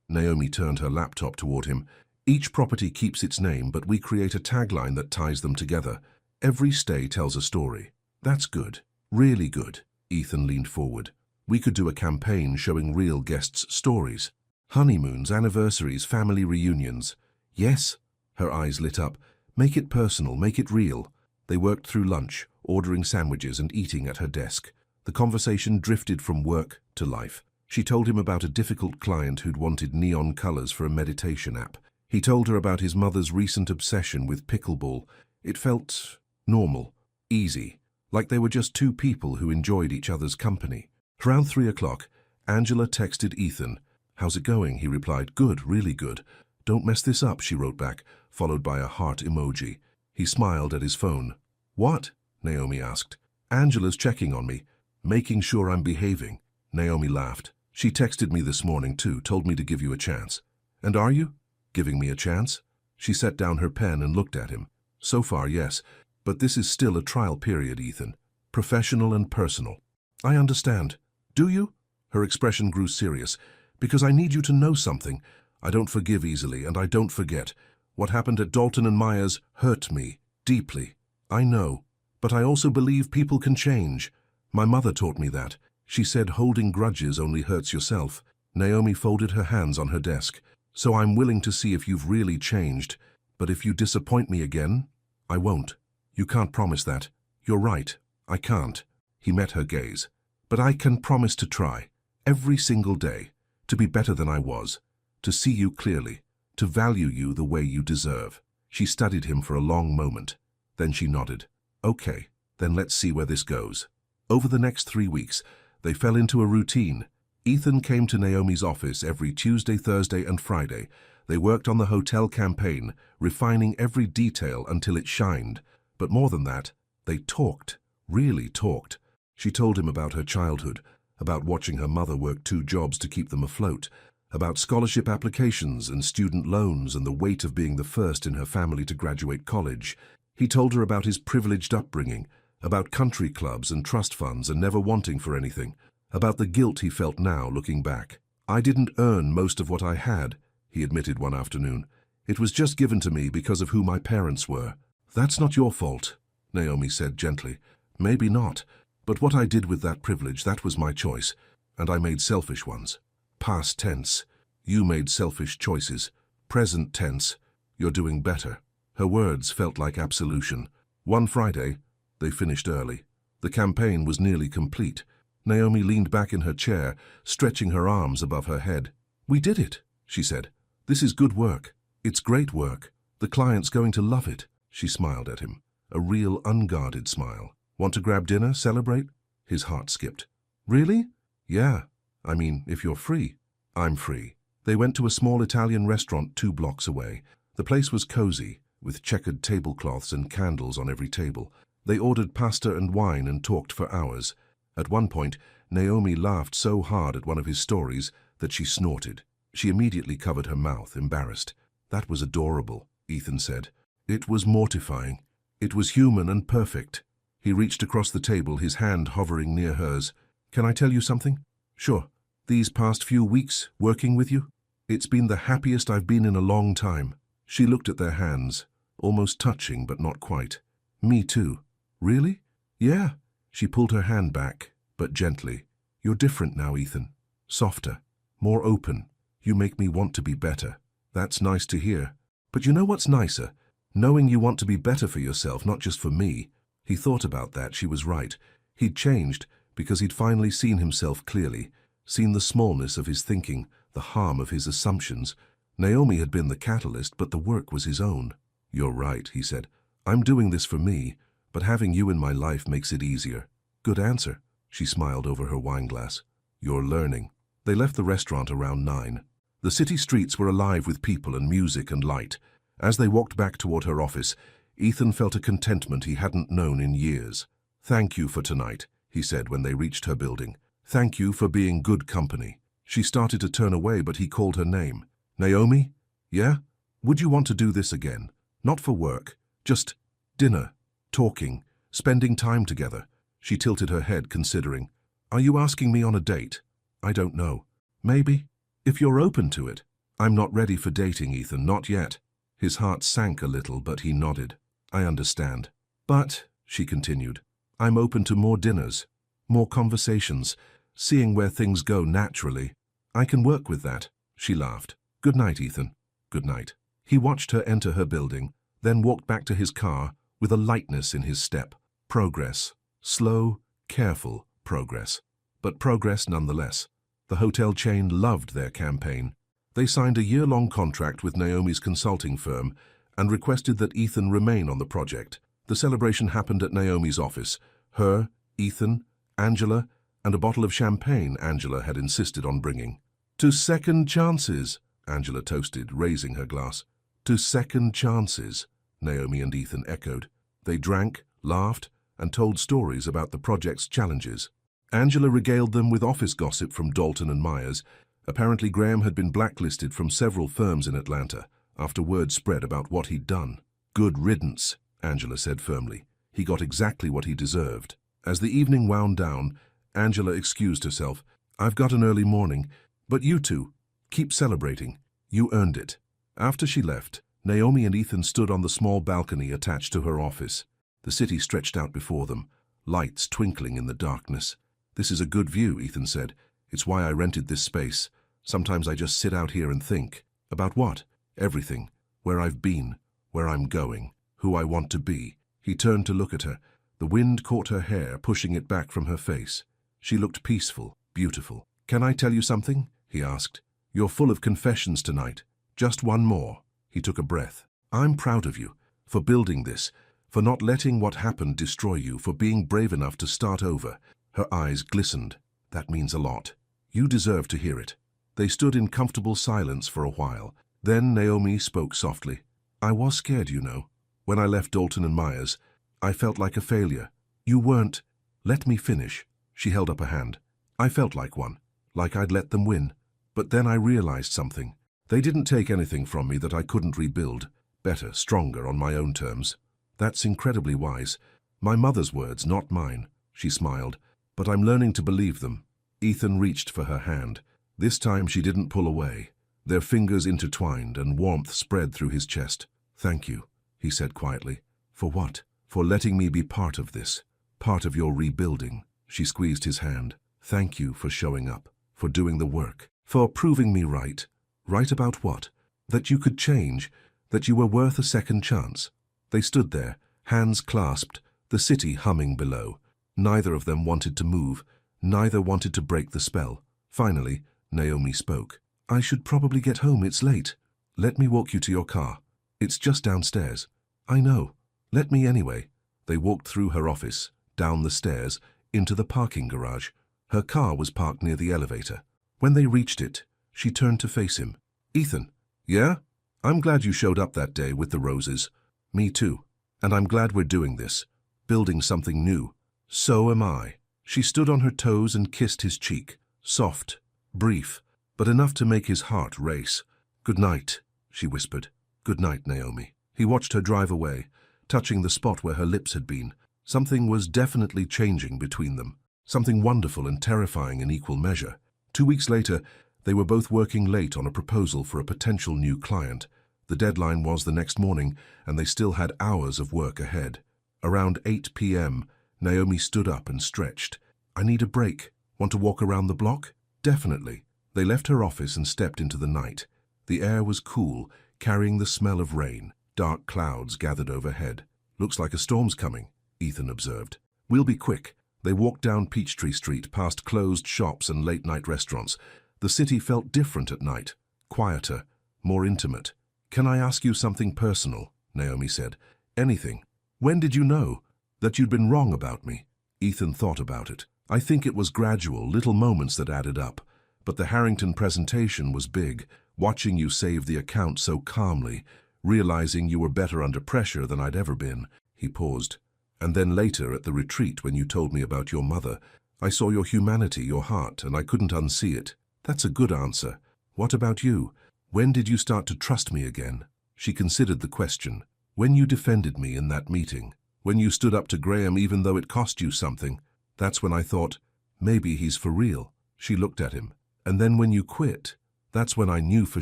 Naomi turned her laptop toward him. Each property keeps its name, but we create a tagline that ties them together. Every stay tells a story. That's good. Really good. Ethan leaned forward. We could do a campaign showing real guests' stories. Honeymoons, anniversaries, family reunions. Yes. Her eyes lit up. Make it personal, make it real. They worked through lunch, ordering sandwiches and eating at her desk. The conversation drifted from work to life. She told him about a difficult client who'd wanted neon colors for a meditation app. He told her about his mother's recent obsession with pickleball. It felt normal, easy, like they were just 2 people who enjoyed each other's company. Around 3 o'clock, Angela texted Ethan. How's it going? He replied, good, really good. Don't mess this up, she wrote back, followed by a heart emoji. He smiled at his phone. What? Naomi asked. Angela's checking on me, making sure I'm behaving. Naomi laughed. She texted me this morning too, told me to give you a chance. And are you? Giving me a chance? She set down her pen and looked at him. So far, yes, but this is still a trial period, Ethan. Professional and personal. I understand. Do you? Her expression grew serious. Because I need you to know something. I don't forgive easily, and I don't forget. What happened at Dalton and Myers hurt me, deeply. I know. But I also believe people can change. My mother taught me that. She said holding grudges only hurts yourself. Naomi folded her hands on her desk. So I'm willing to see if you've really changed. But if you disappoint me again, I won't. You can't promise that. You're right. I can't. He met her gaze. But I can promise to try. Every single day. To be better than I was. To see you clearly. To value you the way you deserve. She studied him for a long moment. Then she nodded. Okay, then let's see where this goes. Over the next 3 weeks, they fell into a routine. Ethan came to Naomi's office every Tuesday, Thursday, and Friday. They worked on the hotel campaign, refining every detail until it shined. But more than that, they talked, really talked. She told him about her childhood, about watching her mother work 2 jobs to keep them afloat, about scholarship applications and student loans and the weight of being the first in her family to graduate college. He told her about his privileged upbringing, about country clubs and trust funds and never wanting for anything, about the guilt he felt now looking back. "I didn't earn most of what I had," he admitted one afternoon. "It was just given to me because of who my parents were." "That's not your fault," Naomi said gently. "Maybe not, but what I did with that privilege, that was my choice, and I made selfish ones." Past tense. You made selfish choices. Present tense. You're doing better. Her words felt like absolution. One Friday, they finished early. The campaign was nearly complete. Naomi leaned back in her chair, stretching her arms above her head. "We did it," she said. "This is good work. It's great work. The client's going to love it." She smiled at him, a real unguarded smile. "Want to grab dinner, celebrate?" His heart skipped. "Really?" "Yeah. I mean, if you're free." "I'm free." They went to a small Italian restaurant 2 blocks away. The place was cozy, with checkered tablecloths and candles on every table. They ordered pasta and wine and talked for hours. At one point, Naomi laughed so hard at one of his stories that she snorted. She immediately covered her mouth, embarrassed. "That was adorable," Ethan said. "It was mortifying. It was human and perfect." He reached across the table, his hand hovering near hers. "Can I tell you something?" "Sure." "These past few weeks, working with you, it's been the happiest I've been in a long time." She looked at their hands, almost touching but not quite. "Me too." "Really?" "Yeah." She pulled her hand back, but gently. "You're different now, Ethan. Softer, more open. You make me want to be better." "That's nice to hear. But you know what's nicer? Knowing you want to be better for yourself, not just for me." He thought about that. She was right. He'd changed because he'd finally seen himself clearly, seen the smallness of his thinking, the harm of his assumptions. Naomi had been the catalyst, but the work was his own. "You're right," he said. "I'm doing this for me, but having you in my life makes it easier." "Good answer." She smiled over her wineglass. "You're learning." They left the restaurant around 9. The city streets were alive with people and music and light. As they walked back toward her office, Ethan felt a contentment he hadn't known in years. "Thank you for tonight," he said when they reached her building. "Thank you for being good company." She started to turn away, but he called her name. "Naomi? Yeah? Would you want to do this again? Not for work, just dinner, talking, spending time together." She tilted her head, considering. "Are you asking me on a date?" "I don't know. Maybe. If you're open to it." "I'm not ready for dating, Ethan, not yet." His heart sank a little, but he nodded. "I understand. But," she continued, "I'm open to more dinners, more conversations, seeing where things go naturally. I can work with that." She laughed. "Good night, Ethan." "Good night." He watched her enter her building, then walked back to his car with a lightness in his step. Progress. Slow, careful progress. But progress nonetheless. The hotel chain loved their campaign. They signed a year-long contract with Naomi's consulting firm and requested that Ethan remain on the project. The celebration happened at Naomi's office. Her, Ethan, Angela, and a bottle of champagne Angela had insisted on bringing. "To second chances," Angela toasted, raising her glass. "To second chances," Naomi and Ethan echoed. They drank, laughed, and told stories about the project's challenges. Angela regaled them with office gossip from Dalton and Myers. Apparently Graham had been blacklisted from several firms in Atlanta after word spread about what he'd done. "Good riddance," Angela said firmly. "He got exactly what he deserved." As the evening wound down, Angela excused herself. "I've got an early morning, but you two, keep celebrating. You earned it." After she left, Naomi and Ethan stood on the small balcony attached to her office. The city stretched out before them, lights twinkling in the darkness. "This is a good view," Ethan said. "It's why I rented this space. Sometimes I just sit out here and think." "About what?" "Everything. Where I've been, where I'm going, who I want to be." He turned to look at her. The wind caught her hair, pushing it back from her face. She looked peaceful, beautiful. "Can I tell you something?" he asked. "You're full of confessions tonight. Just one more." He took a breath. "I'm proud of you, for building this, for not letting what happened destroy you, for being brave enough to start over." Her eyes glistened. "That means a lot. You deserve to hear it." They stood in comfortable silence for a while. Then Naomi spoke softly. "I was scared, you know. When I left Dalton and Myers, I felt like a failure. You weren't." "Let me finish." She held up a hand. "I felt like one, like I'd let them win. But then I realized something. They didn't take anything from me that I couldn't rebuild, better, stronger, on my own terms. That's incredibly wise. My mother's words, not mine." She smiled. "But I'm learning to believe them. Ethan reached for her hand. This time she didn't pull away. Their fingers intertwined and warmth spread through his chest. "Thank you," he said quietly. "For what?" "For letting me be part of this. Part of your rebuilding." She squeezed his hand. "Thank you for showing up, for doing the work, for proving me right." "Right about what?" "That you could change, that you were worth a second chance." They stood there, hands clasped, the city humming below. Neither of them wanted to move, neither wanted to break the spell. Finally, Naomi spoke. "I should probably get home, it's late. Let me walk you to your car. It's just downstairs." "I know. Let me anyway." They walked through her office, down the stairs, into the parking garage. Her car was parked near the elevator. When they reached it, she turned to face him. "Ethan." "Yeah? I'm glad you showed up that day with the roses." "Me too. And I'm glad we're doing this, building something new." "So am I." She stood on her toes and kissed his cheek. Soft, brief, but enough to make his heart race. "Good night," she whispered. "Good night, Naomi." He watched her drive away, touching the spot where her lips had been. Something was definitely changing between them. Something wonderful and terrifying in equal measure. 2 weeks later, they were both working late on a proposal for a potential new client. The deadline was the next morning, and they still had hours of work ahead. Around 8 p.m., Naomi stood up and stretched. "I need a break. Want to walk around the block?" "Definitely." They left her office and stepped into the night. The air was cool, carrying the smell of rain. Dark clouds gathered overhead. "Looks like a storm's coming," Ethan observed. "We'll be quick." They walked down Peachtree Street, past closed shops and late-night restaurants. The city felt different at night, quieter, more intimate. "Can I ask you something personal?" Naomi said. "Anything." "When did you know that you'd been wrong about me?" Ethan thought about it. "I think it was gradual, little moments that added up. But the Harrington presentation was big, watching you save the account so calmly, realizing you were better under pressure than I'd ever been." He paused. "And then later at the retreat when you told me about your mother, I saw your humanity, your heart, and I couldn't unsee it." "That's a good answer. What about you? When did you start to trust me again?" She considered the question. "When you defended me in that meeting. When you stood up to Graham even though it cost you something. That's when I thought, maybe he's for real." She looked at him. "And then when you quit, that's when I knew for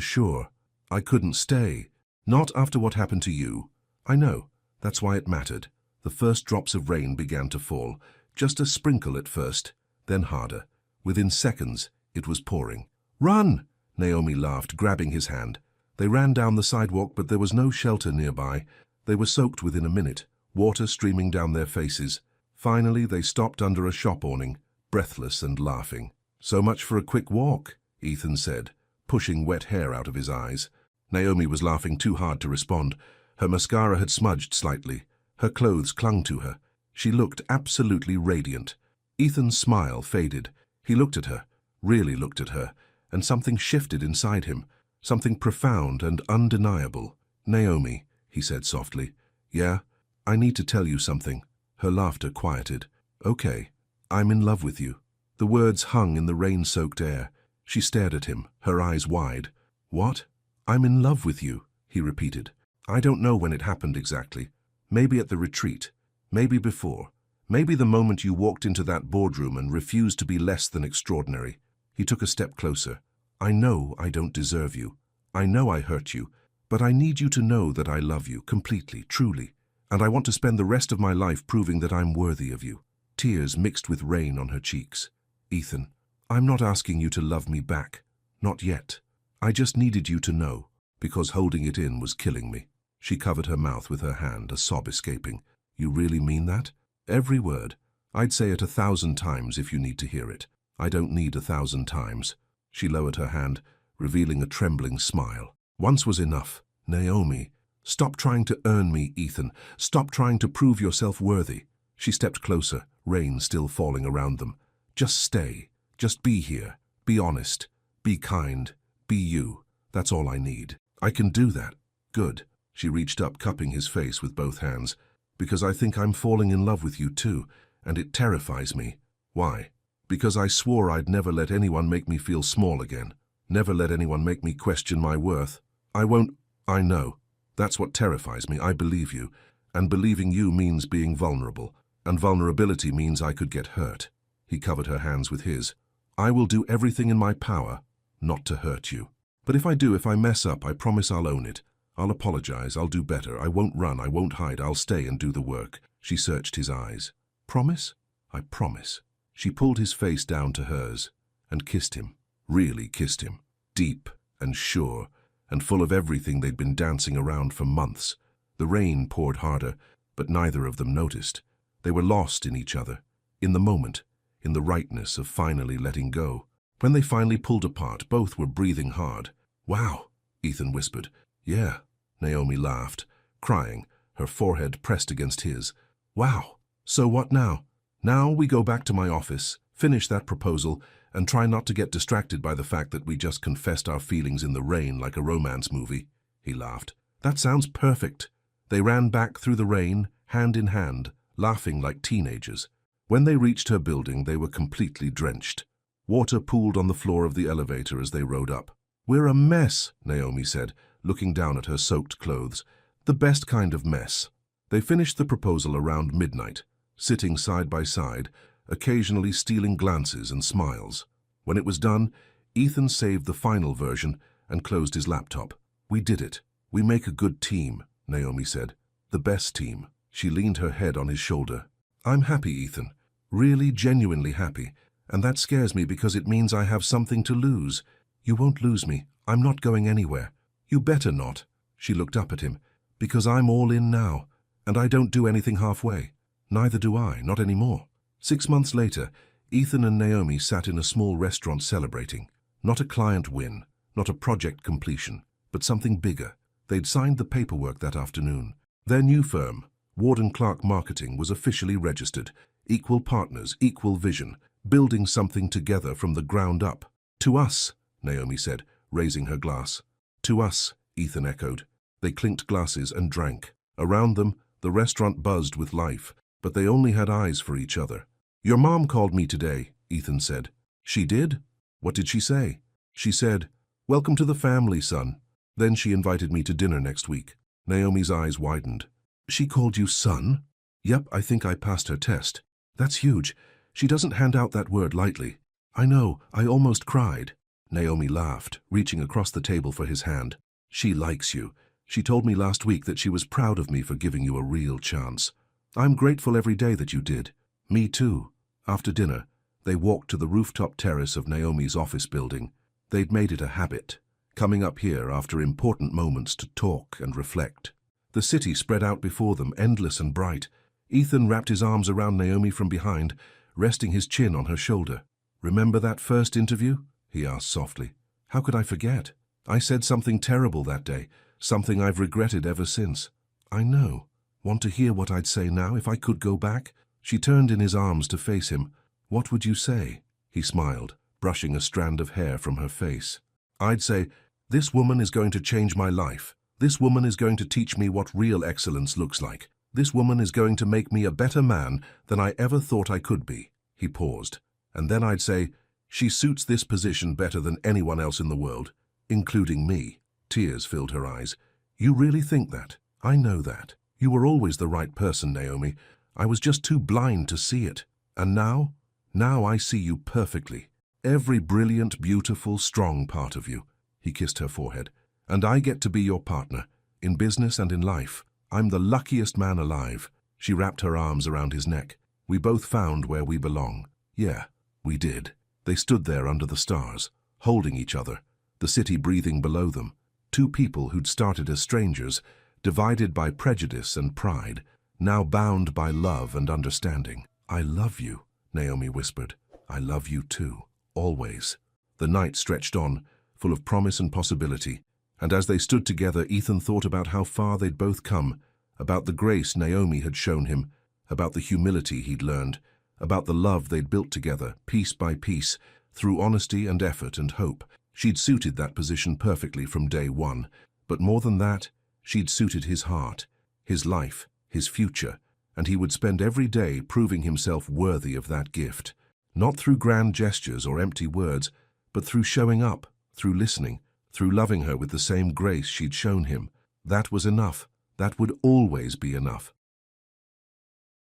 sure. I couldn't stay. Not after what happened to you." "I know. That's why it mattered." The first drops of rain began to fall, just a sprinkle at first, then harder. Within seconds, it was pouring. "Run!" Naomi laughed, grabbing his hand. They ran down the sidewalk, but there was no shelter nearby. They were soaked within a minute, water streaming down their faces. Finally, they stopped under a shop awning, breathless and laughing. "So much for a quick walk," Ethan said, pushing wet hair out of his eyes. Naomi was laughing too hard to respond. Her mascara had smudged slightly. Her clothes clung to her. She looked absolutely radiant. Ethan's smile faded. He looked at her, really looked at her, and something shifted inside him, something profound and undeniable. "Naomi," he said softly. "Yeah, I need to tell you something." Her laughter quieted. "Okay, I'm in love with you." The words hung in the rain-soaked air. She stared at him, her eyes wide. "What?" "I'm in love with you," he repeated. "I don't know when it happened exactly. Maybe at the retreat. Maybe before. Maybe the moment you walked into that boardroom and refused to be less than extraordinary." He took a step closer. "I know I don't deserve you. I know I hurt you. But I need you to know that I love you completely, truly. And I want to spend the rest of my life proving that I'm worthy of you." Tears mixed with rain on her cheeks. "Ethan, I'm not asking you to love me back. Not yet. I just needed you to know, because holding it in was killing me." She covered her mouth with her hand, a sob escaping. "You really mean that?" "Every word. I'd say it 1,000 times if you need to hear it. I don't need 1,000 times." She lowered her hand, revealing a trembling smile. "Once was enough. Naomi, stop trying to earn me, Ethan. Stop trying to prove yourself worthy." She stepped closer, rain still falling around them. "Just stay. Just be here. Be honest. Be kind. Be you. That's all I need. I can do that." "Good." She reached up, cupping his face with both hands. "Because I think I'm falling in love with you too, and it terrifies me." "Why?" "Because I swore I'd never let anyone make me feel small again. Never let anyone make me question my worth. I won't." "I know. That's what terrifies me. I believe you. And believing you means being vulnerable. And vulnerability means I could get hurt." He covered her hands with his. I will do everything in my power not to hurt you. But if I mess up, I promise I'll own it. I'll apologize, I'll do better. I won't run, I won't hide, I'll stay and do the work. She searched his eyes. Promise? I promise. She pulled his face down to hers and kissed him, really kissed him, deep and sure and full of everything they'd been dancing around for months. The rain poured harder, but neither of them noticed. They were lost in each other, in the moment, in the rightness of finally letting go. When they finally pulled apart, both were breathing hard. Wow, Ethan whispered. Yeah, Naomi laughed, crying, her forehead pressed against his. Wow, so what now? Now we go back to my office, finish that proposal, and try not to get distracted by the fact that we just confessed our feelings in the rain like a romance movie. He laughed. That sounds perfect. They ran back through the rain, hand in hand, laughing like teenagers. When they reached her building, they were completely drenched. Water pooled on the floor of the elevator as they rode up. We're a mess, Naomi said, looking down at her soaked clothes. The best kind of mess. They finished the proposal around midnight, sitting side by side, occasionally stealing glances and smiles. When it was done, Ethan saved the final version and closed his laptop. We did it. We make a good team, Naomi said. The best team. She leaned her head on his shoulder. I'm happy, Ethan. Really, genuinely happy. And that scares me because it means I have something to lose. You won't lose me. I'm not going anywhere. You better not. She looked up at him. Because I'm all in now. And I don't do anything halfway. Neither do I, not anymore. 6 months later, Ethan and Naomi sat in a small restaurant celebrating. Not a client win, not a project completion, but something bigger. They'd signed the paperwork that afternoon. Their new firm, Ward & Clark Marketing, was officially registered. Equal partners, equal vision, building something together from the ground up. To us, Naomi said, raising her glass. To us, Ethan echoed. They clinked glasses and drank. Around them, the restaurant buzzed with life, but they only had eyes for each other. Your mom called me today, Ethan said. She did? What did she say? She said, welcome to the family, son. Then she invited me to dinner next week. Naomi's eyes widened. She called you son? Yep, I think I passed her test. That's huge. She doesn't hand out that word lightly. I know, I almost cried. Naomi laughed, reaching across the table for his hand. She likes you. She told me last week that she was proud of me for giving you a real chance. I'm grateful every day that you did. Me too. After dinner, they walked to the rooftop terrace of Naomi's office building. They'd made it a habit, coming up here after important moments to talk and reflect. The city spread out before them, endless and bright. Ethan wrapped his arms around Naomi from behind, resting his chin on her shoulder. Remember that first interview? He asked softly. How could I forget? I said something terrible that day, something I've regretted ever since. I know. Want to hear what I'd say now if I could go back? She turned in his arms to face him. What would you say? He smiled, brushing a strand of hair from her face. I'd say, this woman is going to change my life. This woman is going to teach me what real excellence looks like. This woman is going to make me a better man than I ever thought I could be. He paused. And then I'd say, she suits this position better than anyone else in the world, including me. Tears filled her eyes. You really think that? I know that. You were always the right person, Naomi. I was just too blind to see it. And now? Now I see you perfectly. Every brilliant, beautiful, strong part of you. He kissed her forehead. And I get to be your partner, in business and in life. I'm the luckiest man alive. She wrapped her arms around his neck. We both found where we belong. Yeah, we did. They stood there under the stars, holding each other, the city breathing below them. Two people who'd started as strangers, divided by prejudice and pride, now bound by love and understanding. I love you, Naomi whispered. I love you too, always. The night stretched on, full of promise and possibility, and as they stood together, Ethan thought about how far they'd both come, about the grace Naomi had shown him, about the humility he'd learned, about the love they'd built together, piece by piece, through honesty and effort and hope. She'd suited that position perfectly from day one, but more than that, she'd suited his heart, his life, his future, and he would spend every day proving himself worthy of that gift. Not through grand gestures or empty words, but through showing up, through listening, through loving her with the same grace she'd shown him. That was enough. That would always be enough.